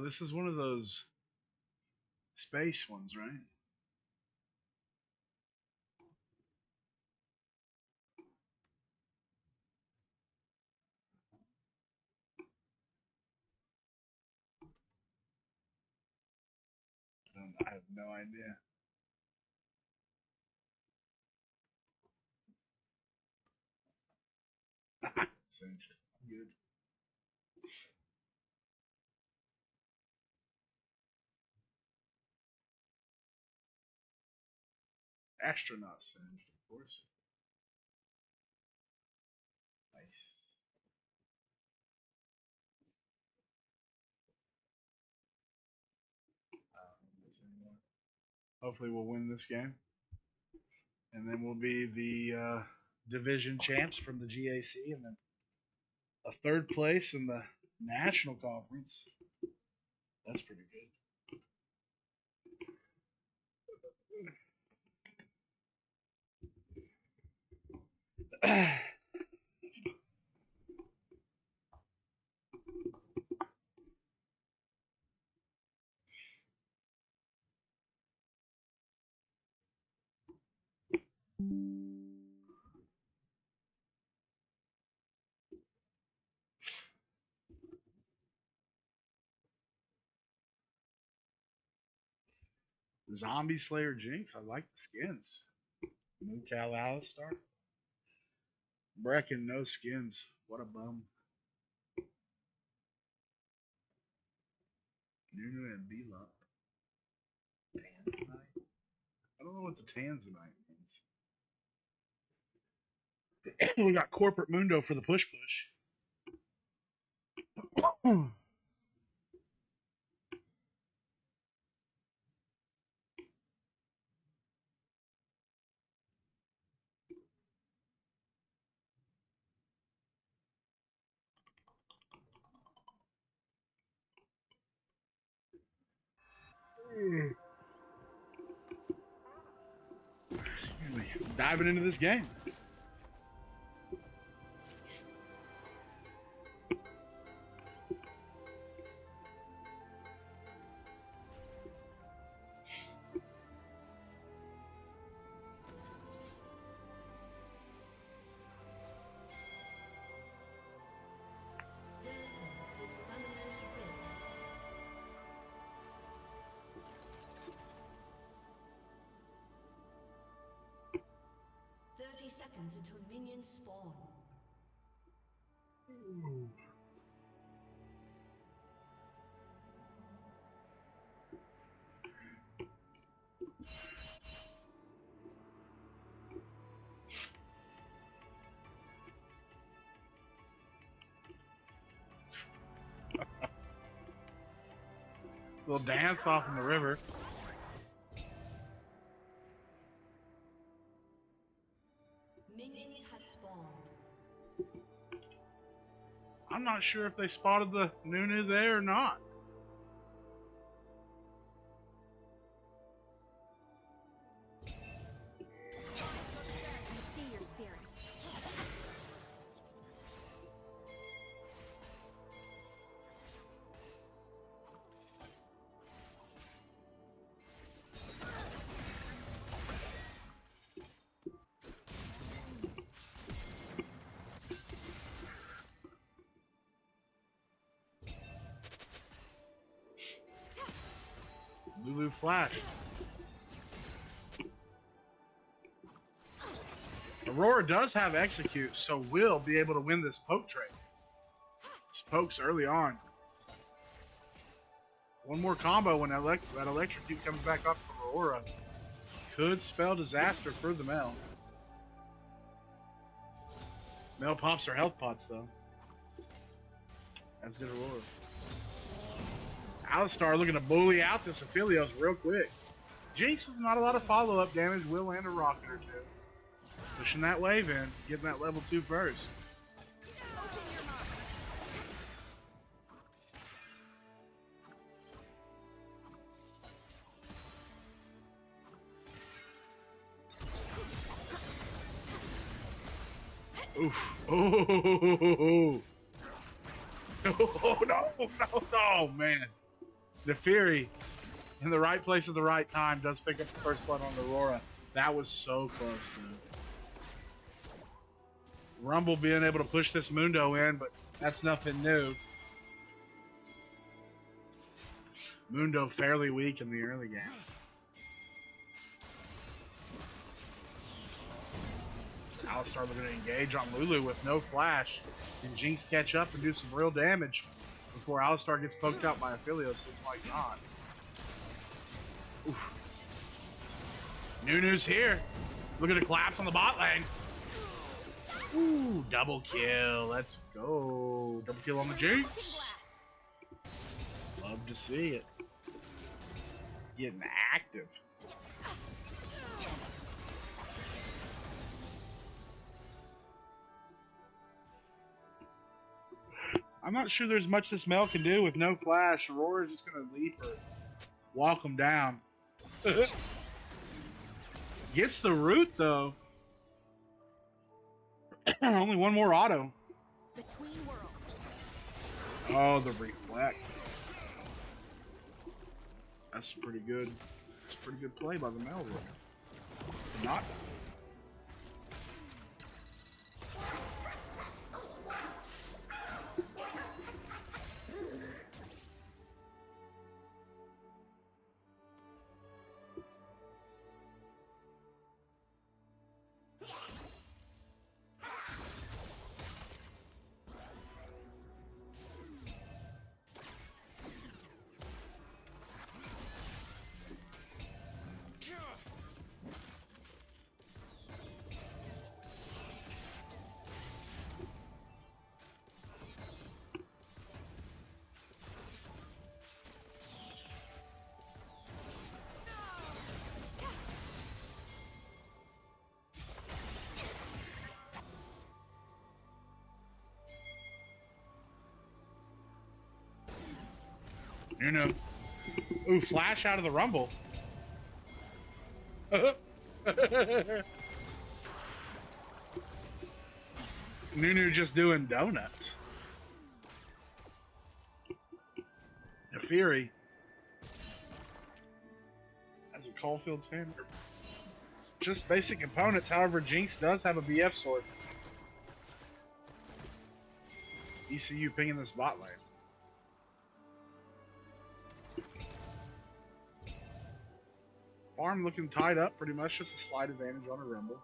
This is one of those space ones, right? I have no idea. Essentially. I'm good. Astronaut singed, of course. Nice. Hopefully, we'll win this game, and then we'll be the division champs from the GAC, and then a third place in the national conference. That's pretty good. Zombie Slayer Jinx. I like the skins. Moocal Alistar. Brecken, no skins. What a bum. Nunu and Bela. Tanzanite? I don't know what the Tanzanite means. We got Corporate Mundo for the push push. Diving into this game. Welcome to Summoner's Rift. 30 seconds until minions spawn. Little dance off in the river. Minions have spawned. I'm not sure if they spotted the Nunu there or not. I see your spirit. Lulu Flash. Aurora does have execute, so will be able to win this poke trade. This poke's early on. One more combo when that electrocute comes back up from Aurora could spell disaster for the Mel. Mel pops her health pots though. As did Aurora. Alistar looking to bully out this Aphelios real quick. Jinx with not a lot of follow-up damage will land a rocket or two. Pushing that wave in, getting that level 2 first. Oof. Oh. Oh, no, man. The Fury, in the right place at the right time, does pick up the first blood on Aurora. That was so close, dude. Rumble being able to push this Mundo in, but that's nothing new. Mundo fairly weak in the early game. Alistar looking to engage on Lulu with no flash. Can Jinx catch up and do some real damage before Alistar gets poked out by Aphelios? Looks like not. Oof. Nunu's here. Looking to collapse on the bot lane. Ooh, double kill. Let's go. Double kill on the Jinx. Love to see it. Getting active. I'm not sure there's much this Mel can do with no flash. Aurora's just going to leap her. Walk him down. Gets the root, though. Only one more auto. Between worlds. Oh, the reflect. That's pretty good. That's a pretty good play by the Malroy. Not. Ooh, flash out of the rumble. Nunu just doing donuts. Fury. As a Caulfield fan. Just basic components, however, Jinx does have a BF sword. ECU pinging this bot lane. Farm looking tied up, pretty much just a slight advantage on a rumble.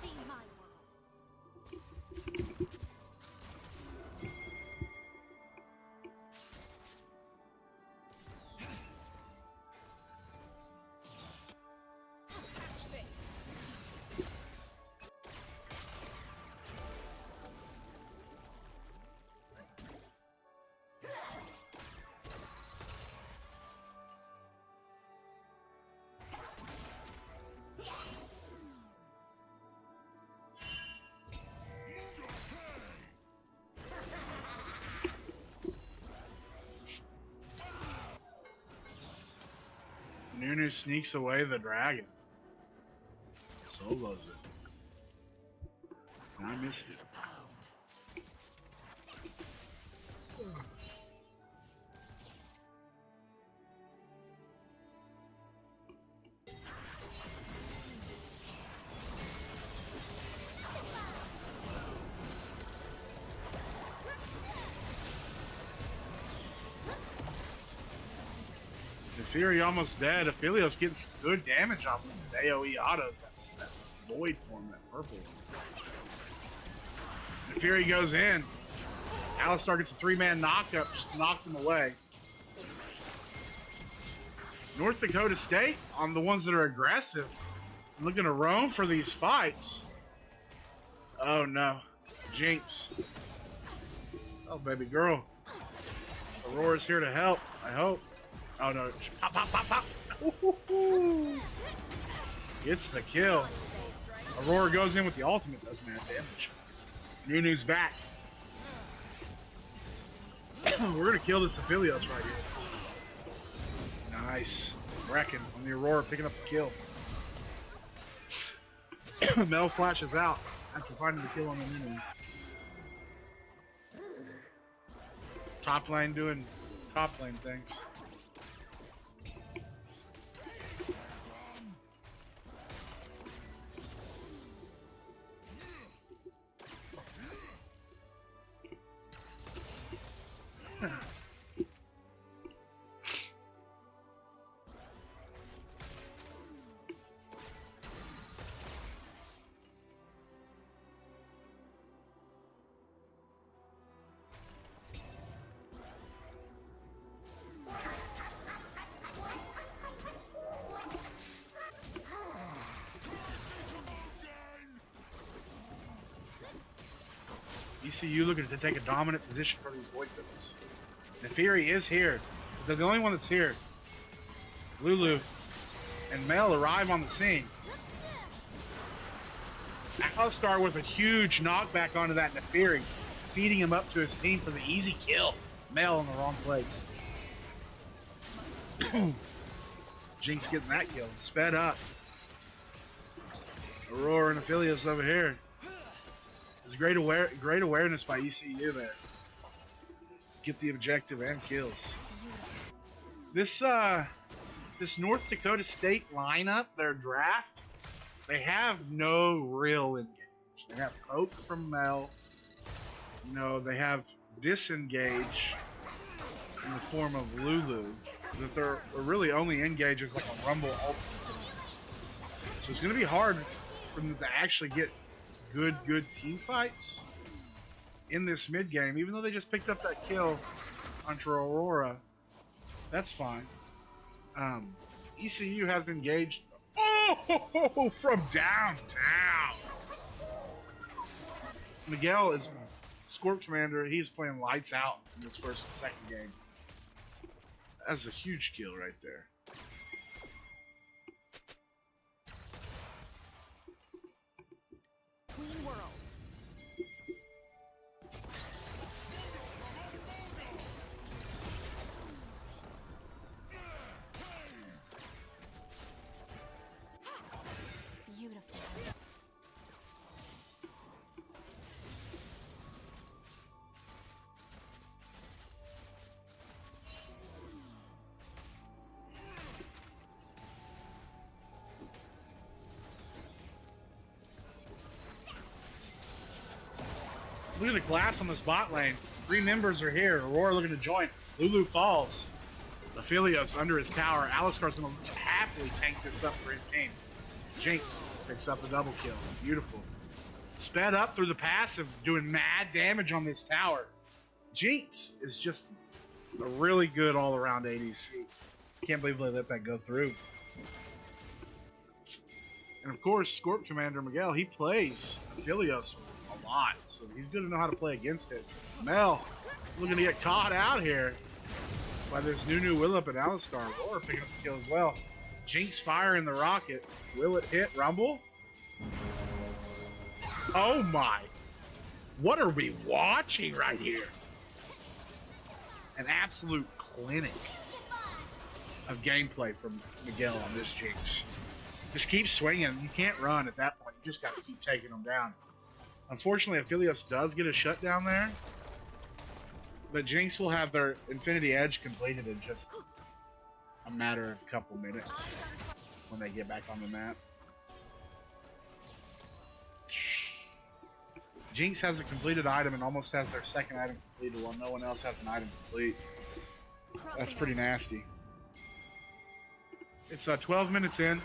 See my world. Nunu sneaks away the dragon. Solos it. And I missed it. Fury almost dead. Aphelios getting some good damage off of the AoE autos. That void form, that purple one. The Fury goes in. Alistar gets a 3-man knockup, just knocked him away. North Dakota State, on the ones that are aggressive, looking to roam for these fights. Oh no. Jinx. Oh, baby girl. Aurora's here to help, I hope. Oh no. Pop, pop, pop, pop. Ooh. Gets the kill. Aurora goes in with the ultimate, does mad damage. Nunu's back. We're gonna kill this Aphelios right here. Nice. Wrecking on the Aurora, picking up the kill. Mel flashes out after finding the kill on the Nunu. Top lane doing top lane things. ECU looking to take a dominant position for these void fiddles. Neferi is here. They're the only one that's here. Lulu and Mel arrive on the scene. Alistar with a huge knockback onto that Neferi, feeding him up to his team for the easy kill. Mel in the wrong place. Jinx getting that kill. Sped up. Aurora and Aphelios over here. There's great awareness by ECU there. Get the objective and kills. This North Dakota State lineup, their draft, they have no real engage. They have Poke from Mel. You know, they have Disengage in the form of Lulu. That they're really only engage is like a Rumble ultimate. So it's going to be hard for them to actually get good team fights in this mid game. Even though they just picked up that kill onto Aurora, that's fine. ECU has engaged. Oh, from downtown. Miguel is Scorp Commander. He's playing lights out in this first and second game. That's a huge kill right there. Between worlds. Beautiful. Look at the glass on this bot lane. 3 members are here. Aurora looking to join. Lulu falls. Aphelios under his tower. Alistar's going to happily tank this up for his team. Jinx picks up the double kill. Beautiful. Sped up through the passive, doing mad damage on this tower. Jinx is just a really good all-around ADC. Can't believe they let that go through. And of course, Scorp Commander Miguel, he plays Aphelios a lot, so he's going to know how to play against it. Mel looking to get caught out here by this new Willip and Alistar. Aurora picking up the kill as well. Jinx firing the rocket. Will it hit Rumble? Oh my! What are we watching right here? An absolute clinic of gameplay from Miguel on this Jinx. Just keep swinging. You can't run at that point. You just got to keep taking them down. Unfortunately, Aphelios does get a shutdown there, but Jinx will have their Infinity Edge completed in just a matter of a couple minutes when they get back on the map. Jinx has a completed item and almost has their second item completed while no one else has an item complete. That's pretty nasty. It's 12 minutes in.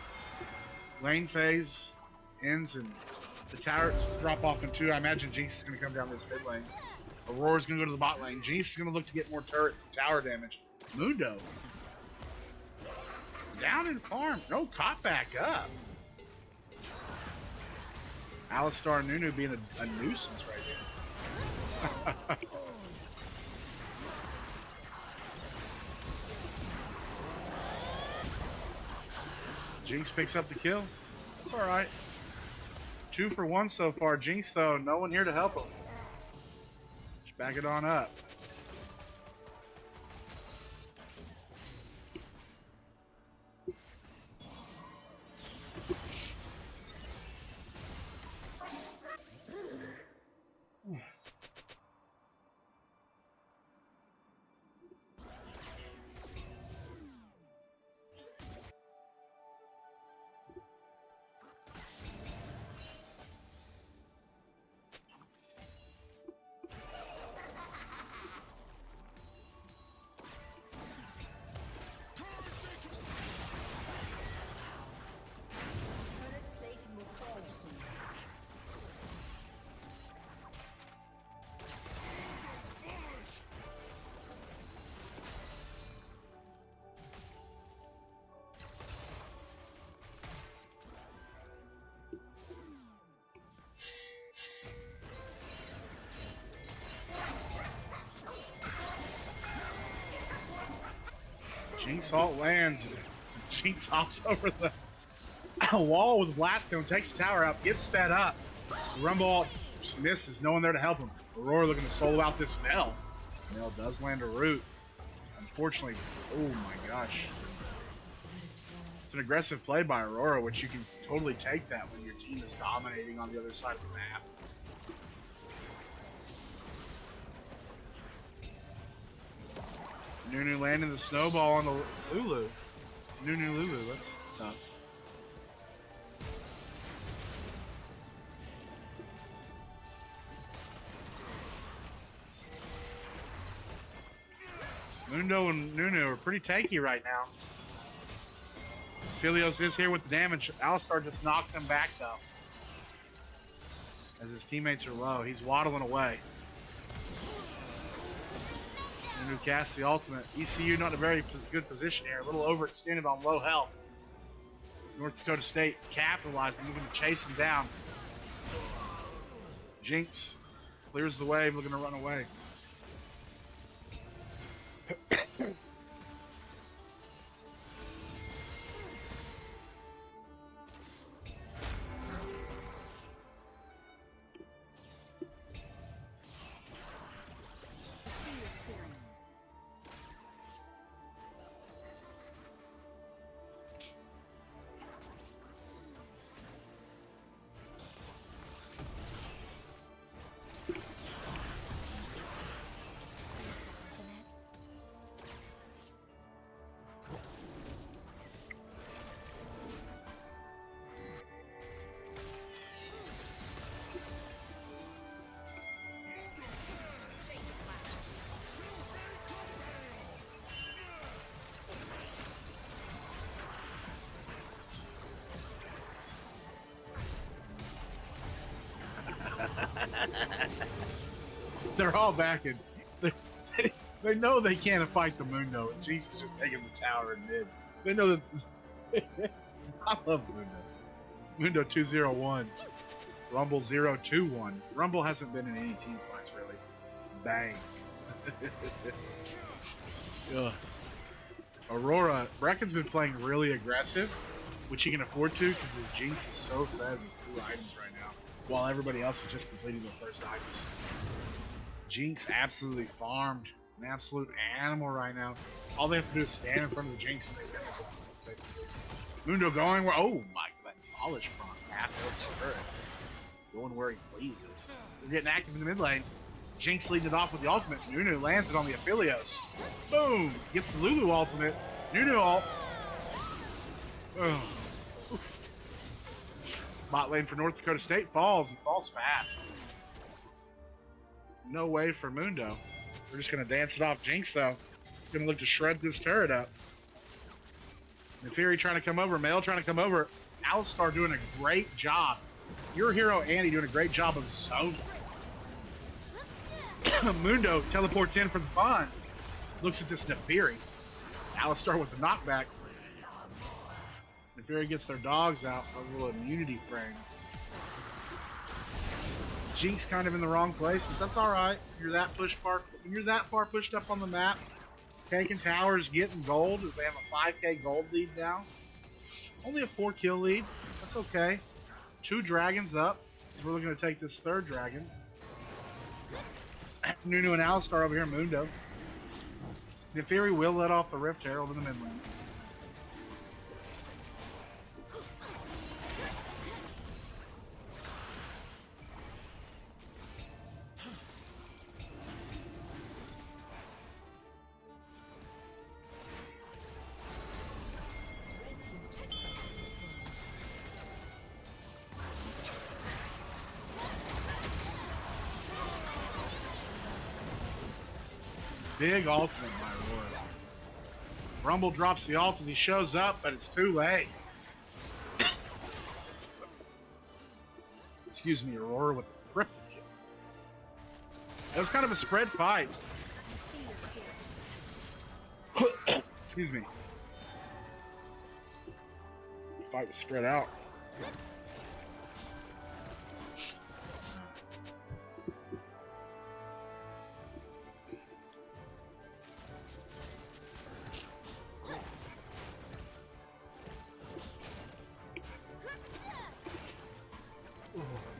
Lane phase ends and the towers drop off in 2. I imagine Jinx is going to come down this mid lane. Aurora's going to go to the bot lane. Jinx is going to look to get more turrets and tower damage. Mundo. Down in farm. No, caught back up. Alistar and Nunu being a nuisance right here. Jinx picks up the kill. That's alright. 2 for 1 so far. Jinx, though, no one here to help him. Just back it on up. Jinx ult lands. Jinx hops over the wall with a blast cone, takes the tower out, gets sped up. The Rumble ult misses, no one there to help him. Aurora looking to solo out this Mel. Mel does land a root. Unfortunately, oh my gosh. It's an aggressive play by Aurora, which you can totally take that when your team is dominating on the other side of the map. Nunu landing the snowball on the Lulu. Nunu Lulu, let's stop. Mundo and Nunu are pretty tanky right now. Philios is here with the damage. Alistar just knocks him back though. As his teammates are low, he's waddling away. Nunu casts the ultimate. ECU not in a very good position here. A little overextended on low health. North Dakota State capitalizing, moving to chase him down. Jinx clears the way, looking to run away. They're all backing. They know they can't fight the Mundo, and Jesus is just taking the tower in mid. They know that. I love Mundo. Mundo 201. Rumble 021. Rumble hasn't been in any team fights really. Bang. Ugh. Aurora, Brecken's been playing really aggressive, which he can afford to because his Jinx is so fed with 2 items right now, while everybody else is just completing their first items. Jinx absolutely farmed. An absolute animal right now. All they have to do is stand in front of the Jinx and they get it, basically. Mundo going where, oh my god, polish front, half of the turret. Going where he pleases. They're getting active in the mid lane. Jinx leading it off with the ultimate. Nunu lands it on the Aphelios. Boom! Gets the Lulu ultimate. Nunu ult. Oh. Bot lane for North Dakota State falls and falls fast. No way for Mundo. We're just going to dance it off. Jinx, though, going to look to shred this turret up. Neferi trying to come over. Male trying to come over. Alistar doing a great job. Your hero, Andy, doing a great job of zoning. Mundo teleports in for the fun. Looks at this Neferi. Alistar with the knockback. Neferi gets their dogs out for a little immunity frame. Jinx kind of in the wrong place, but that's all right. You're that far pushed up on the map, taking towers, getting gold. They have a 5k gold lead now. Only a 4 kill lead. That's okay. 2 dragons up. We're looking to take this 3rd dragon. Nunu and Alistar over here, Mundo. Neferi will let off the Rift Herald in the mid lane. Big ultimate by Aurora. Rumble drops the ult and he shows up, but it's too late. Excuse me, Aurora with the triple kill. It was kind of a spread fight. Excuse me. The fight was spread out.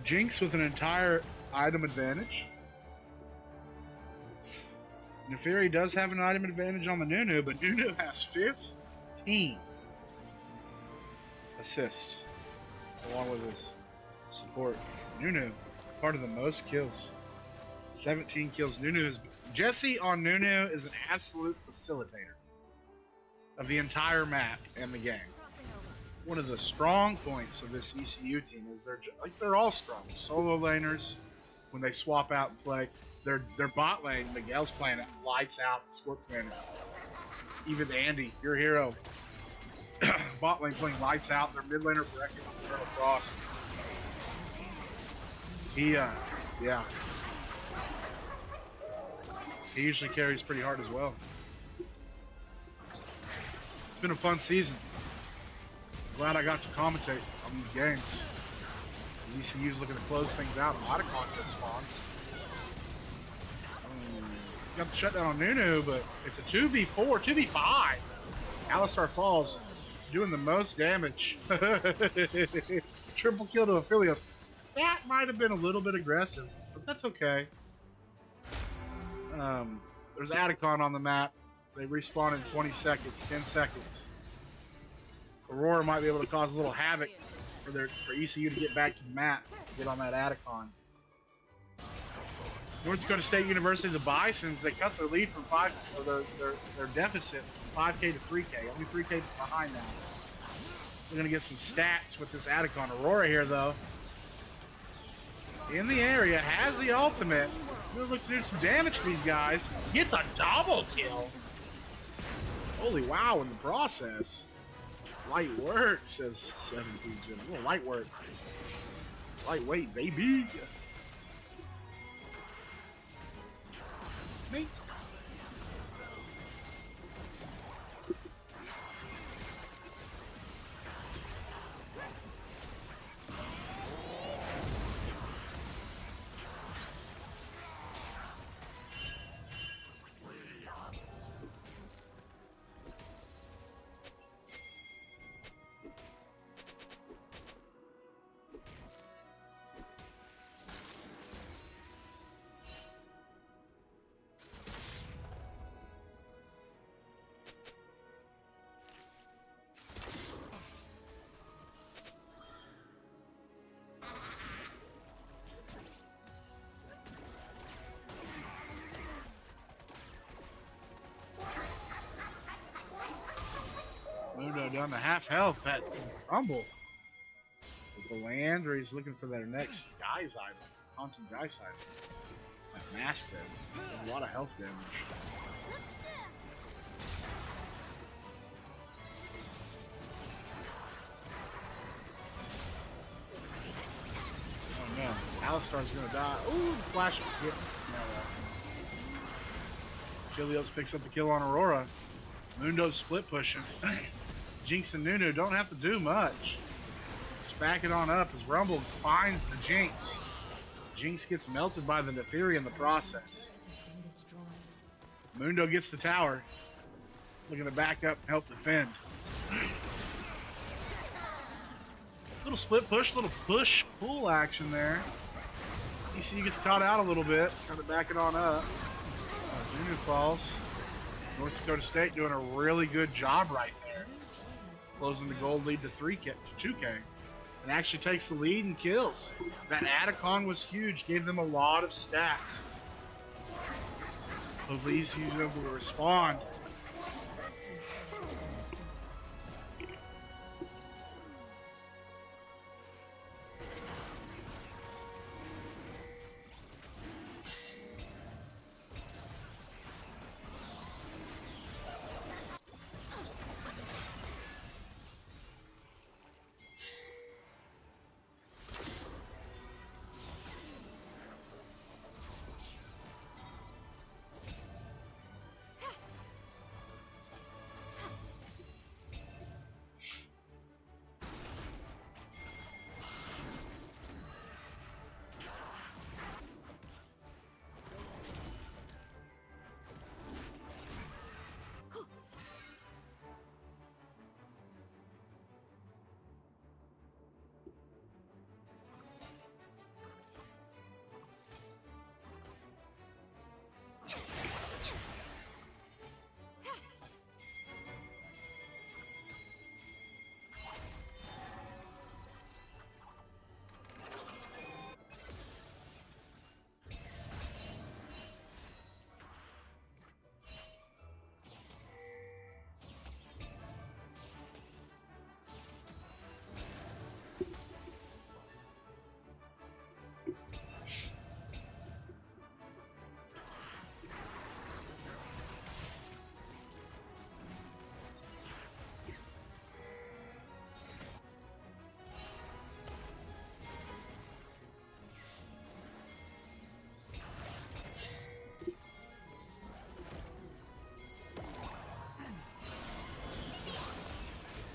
Jinx with an entire item advantage. Neferi does have an item advantage on the Nunu, but Nunu has 15 assists along with his support. Nunu, part of the most kills. 17 kills. Jesse on Nunu is an absolute facilitator of the entire map and the game. One of the strong points of this ECU team is they're all strong. Solo laners, when they swap out and play, their bot lane, Miguel's playing it, lights out, Scorp playing it. Even Andy, your hero, bot lane playing lights out. Their mid laner directing on the Colonel Cross. Yeah. He usually carries pretty hard as well. It's been a fun season. Glad I got to commentate on these games. The ECU's looking to close things out. A lot of contest spawns. Got the shutdown on Nunu, but it's a 2v4, 2v5. Alistar Falls doing the most damage. Triple kill to Aphelios. That might have been a little bit aggressive, but that's okay. There's Atacon on the map. They respawn in 20 seconds, 10 seconds. Aurora might be able to cause a little havoc for ECU to get back to the map, get on that Atacon. North Dakota State University, the Bisons, they cut their lead from their deficit from 5K to 3K. Only 3K behind now. We're gonna get some stats with this Atacon. Aurora here though, in the area, has the ultimate. We'll look to do some damage to these guys. Gets a double kill. Holy wow! In the process, light work, says 17 Jim. Oh, light work, lightweight baby. Me. Mundo down to half health at Rumble. With the Leandra, he's looking for their next guy's item. Haunting guy's item. That mask damage. A lot of health damage. Oh no. Alistar's gonna die. Ooh, flash. Yeah. Chilios picks up the kill on Aurora. Mundo's split pushing. Jinx and Nunu don't have to do much. Just back it on up as Rumble finds the Jinx. Jinx gets melted by the Neferi in the process. Mundo gets the tower. Looking to back up and help defend. Little split push, little push-pull action there. ECU gets caught out a little bit. Trying to back it on up. Nunu falls. North Dakota State doing a really good job right there. Closing the gold lead to 2K. And actually takes the lead and kills. That Atacon was huge. Gave them a lot of stats. Hopefully he's able to respond.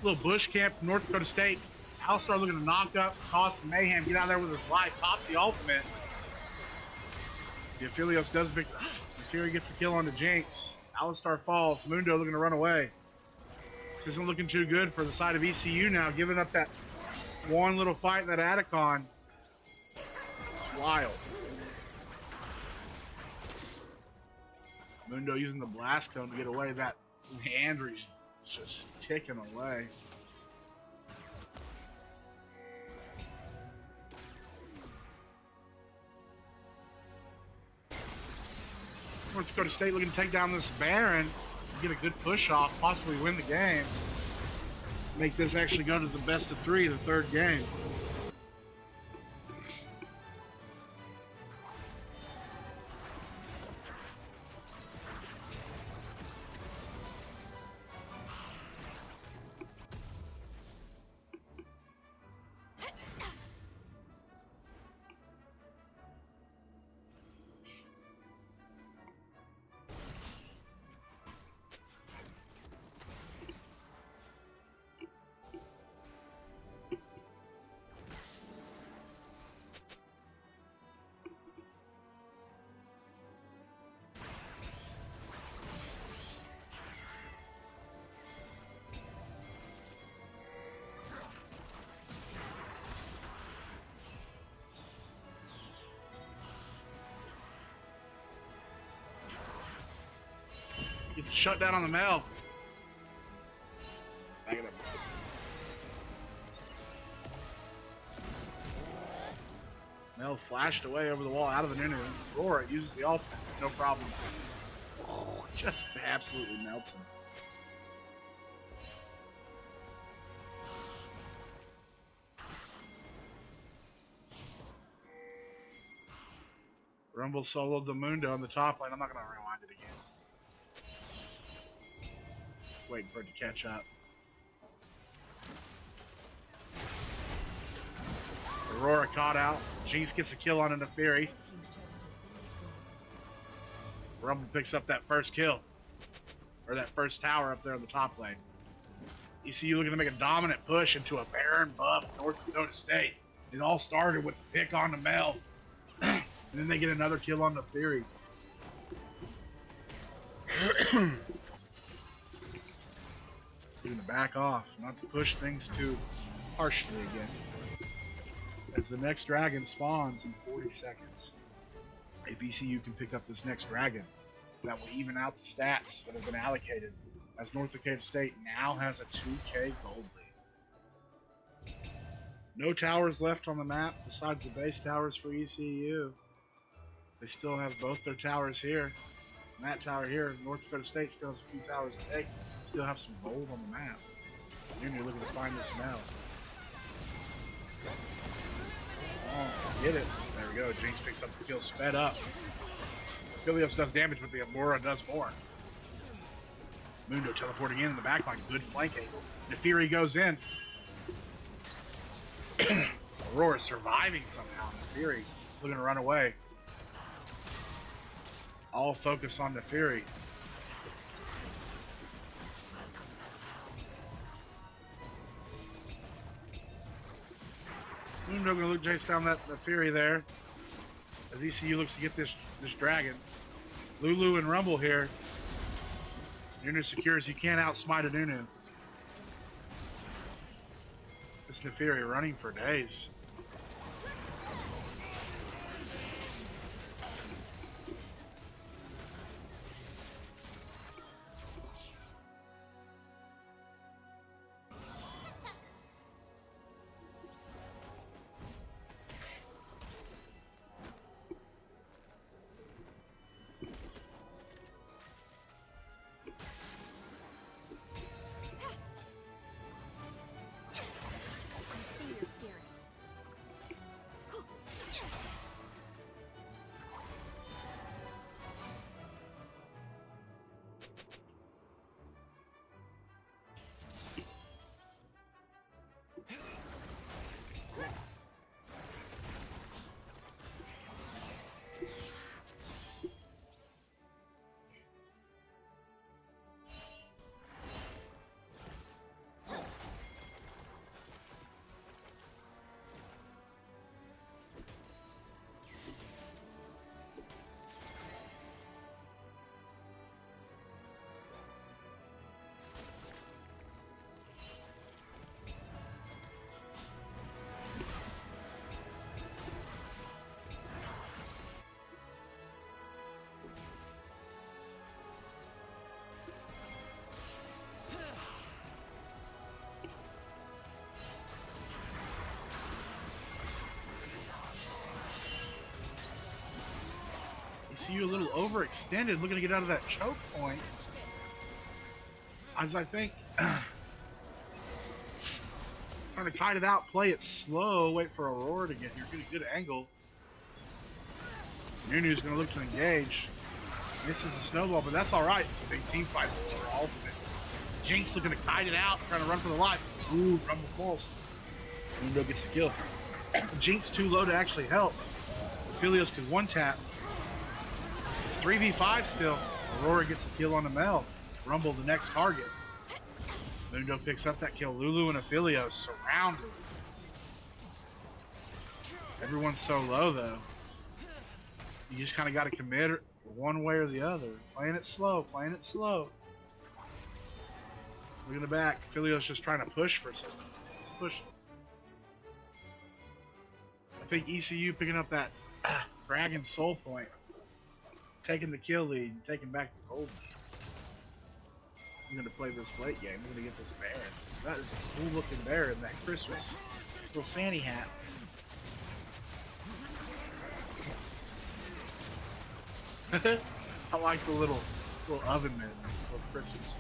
Little bush camp from North Dakota State. Alistar looking to knock up, toss Mayhem, get out there with his life, pops the ultimate. The Aphelios does victory. Fury gets the kill on the Jinx. Alistar falls. Mundo looking to run away. This isn't looking too good for the side of ECU now, giving up that one little fight in that Atacon. Wild. Mundo using the blast cone to get away. That Leandry's just ticking away. North Dakota State looking to take down this Baron, get a good push off, possibly win the game. Make this actually go to the best of 3, the third game. Gets shut down on the Mel. Back it up. Mel flashed away over the wall out of the Nunu. Roar uses the ultimate, no problem. Oh, just absolutely melts him. Rumble soloed the Mundo on the top lane. I'm not going to rewind it again. Waiting for it to catch up. Aurora caught out. Jinx gets a kill on into Fury. Rumble picks up that first kill. Or that first tower up there on the top lane. ECU looking to make a dominant push into a Baron buff North Dakota State. It all started with the pick on the Mel. And then they get another kill on the Fury. Looking to back off, not to push things too harshly again. As the next dragon spawns in 40 seconds. If ECU can pick up this next dragon, that will even out the stats that have been allocated, as North Dakota State now has a 2K gold lead. No towers left on the map besides the base towers for ECU. They still have both their towers here. And that tower here, North Dakota State still has a few towers to take. Still have some gold on the map. And you're looking to find this Mel. Oh, get it. There we go. Jinx picks up the kill, sped up. Philios does damage, but the Aurora does more. Mundo teleporting in the backline. Good flank angle. The Fury goes in. Aurora surviving somehow. The Fury looking to run away. All focus on the Fury. Mundo gonna look chase down the Fury there. As ECU looks to get this dragon. Lulu and Rumble here. Nunu secures, you can't outsmite a Nunu. This Neferi running for days. ECU a little overextended, looking to get out of that choke point. As I think, trying to kite it out, play it slow, wait for Aurora to get here, get a good angle. Nunu's going to look to engage. Misses the snowball, but that's all right. It's a big team fight for Ultimate. Jinx looking to kite it out, trying to run for the life. Ooh, Rumble falls. Mundo gets the kill. Jinx too low to actually help. Philios could one tap. It's 3v5 still. Aurora gets the kill on the Mel. Rumble the next target. Mundo picks up that kill. Lulu and Aphelios surrounded. Everyone's so low though. You just kind of got to commit one way or the other. Playing it slow, playing it slow. Look in the back. Aphelios just trying to push for something. Just push. I think ECU picking up that Dragon Soul point. Taking the kill lead and taking back the gold. I'm going to play this late game. I'm going to get this Baron. That is a cool looking Baron, that Christmas little Sandy hat. I like the little oven mitts, little Christmas mitts.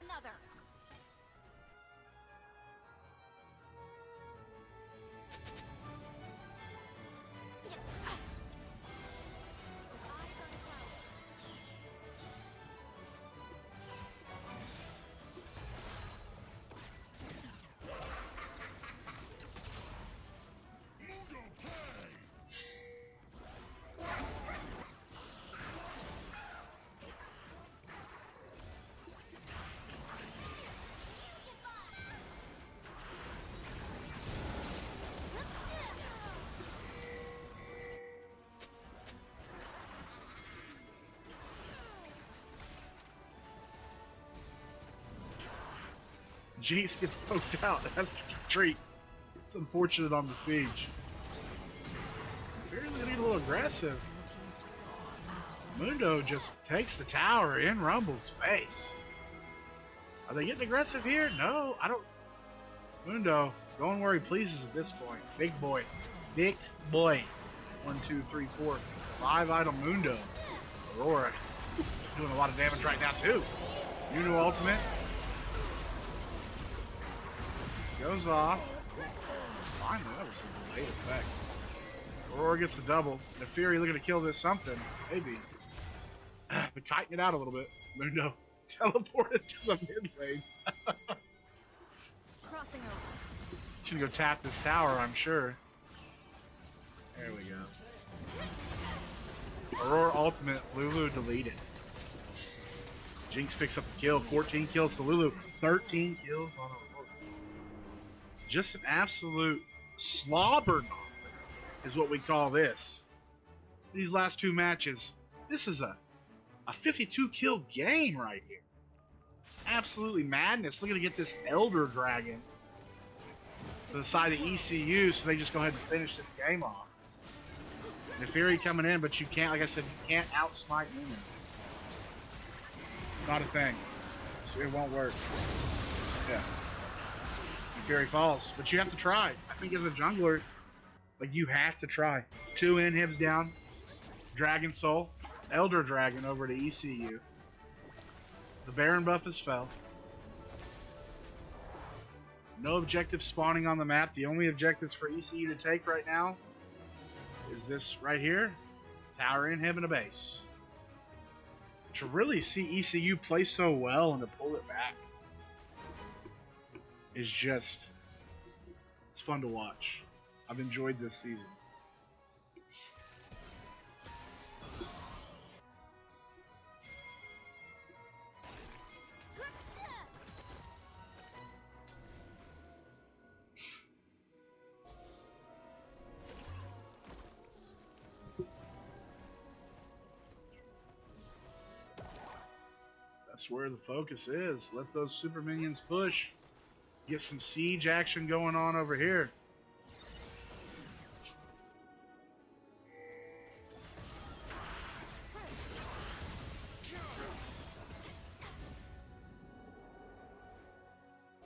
Another. Jinx gets poked out. That's a treat. It's unfortunate on the siege. Apparently they need a little aggressive. Mundo just takes the tower in Rumble's face. Are they getting aggressive here? No, I don't. Mundo going where he pleases at this point. Big boy. Big boy. 1, 2, 3, 4, 5 item Mundo. Aurora doing a lot of damage right now too. Nunu ultimate. Goes off. Finally, that was a delayed effect. Aurora gets the double. The Fury looking to kill this something. Maybe. But kiting it out a little bit. Mundo teleported to the mid lane. Crossing over. He's gonna go tap this tower, I'm sure. There we go. Aurora ultimate. Lulu deleted. Jinx picks up the kill. 14 kills to Lulu. 13 kills on Aurora. Just an absolute slobber knocker is what we call this. These last two matches, this is a 52 kill game right here. Absolutely madness. Looking to get this Elder Dragon to the side of ECU so they just go ahead and finish this game off. The Fury coming in, but you can't, like I said, you can't outsmite Nunu. Not a thing. It won't work. Yeah. Fury falls, but you have to try. I think as a jungler, like you have to try. 2 inhibs down, Dragon Soul, Elder Dragon over to ECU. The Baron buff is fell. No objective spawning on the map. The only objectives for ECU to take right now is this right here. Tower in, him, and a base. To really see ECU play so well and to pull it back is just, it's fun to watch. I've enjoyed this season. That's where the focus is. Let those super minions push. Get some siege action going on over here.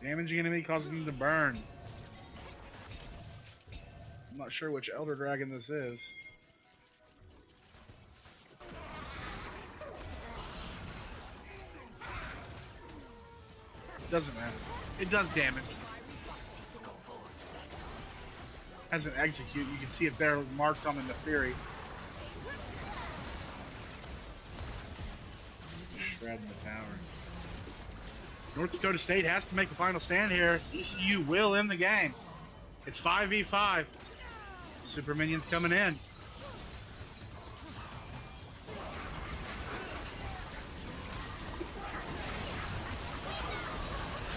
Damaging enemy causing them to burn. I'm not sure which Elder Dragon this is. Doesn't matter. It does damage. Has an execute. You can see it there marked on the Neferi. Shredding the tower. North Dakota State has to make a final stand here. ECU will in the game. It's 5v5. Super minions coming in.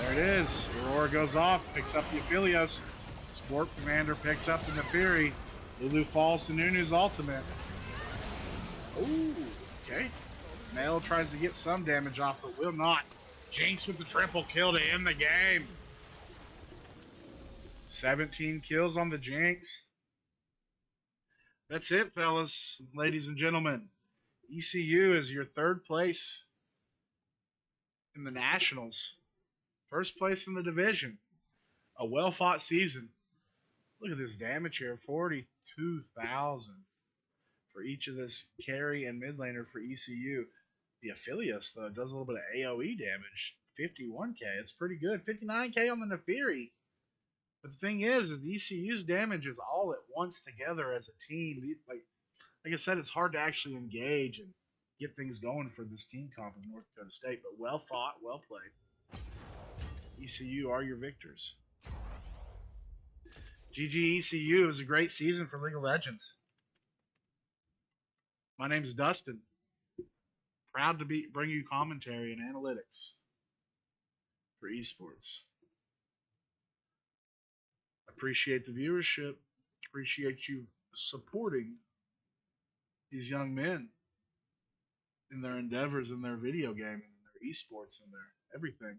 There it is. Aurora goes off, picks up the Aphelios. Sport Commander picks up the Neferi. Lulu falls to Nunu's ultimate. Ooh, okay. Nail tries to get some damage off, but will not. Jinx with the triple kill to end the game. 17 kills on the Jinx. That's it, fellas, ladies and gentlemen. ECU is your third place in the Nationals. First place in the division. A well-fought season. Look at this damage here. 42,000 for each of this carry and mid laner for ECU. The Aphelios, though, does a little bit of AoE damage. 51k. It's pretty good. 59k on the Neferi. But the thing is ECU's damage is all at once together as a team. Like I said, it's hard to actually engage and get things going for this team comp of North Dakota State. But well fought, well played. ECU are your victors. GG ECU. It was a great season for League of Legends. My name is Dustin. Proud to bring you commentary and analytics for esports. Appreciate the viewership. Appreciate you supporting these young men in their endeavors in their video gaming, in their esports, and their everything.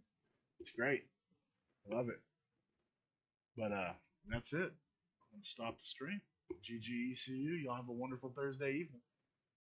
It's great. I love it. But that's it. I'm gonna stop the stream. GG ECU. Y'all have a wonderful Thursday evening.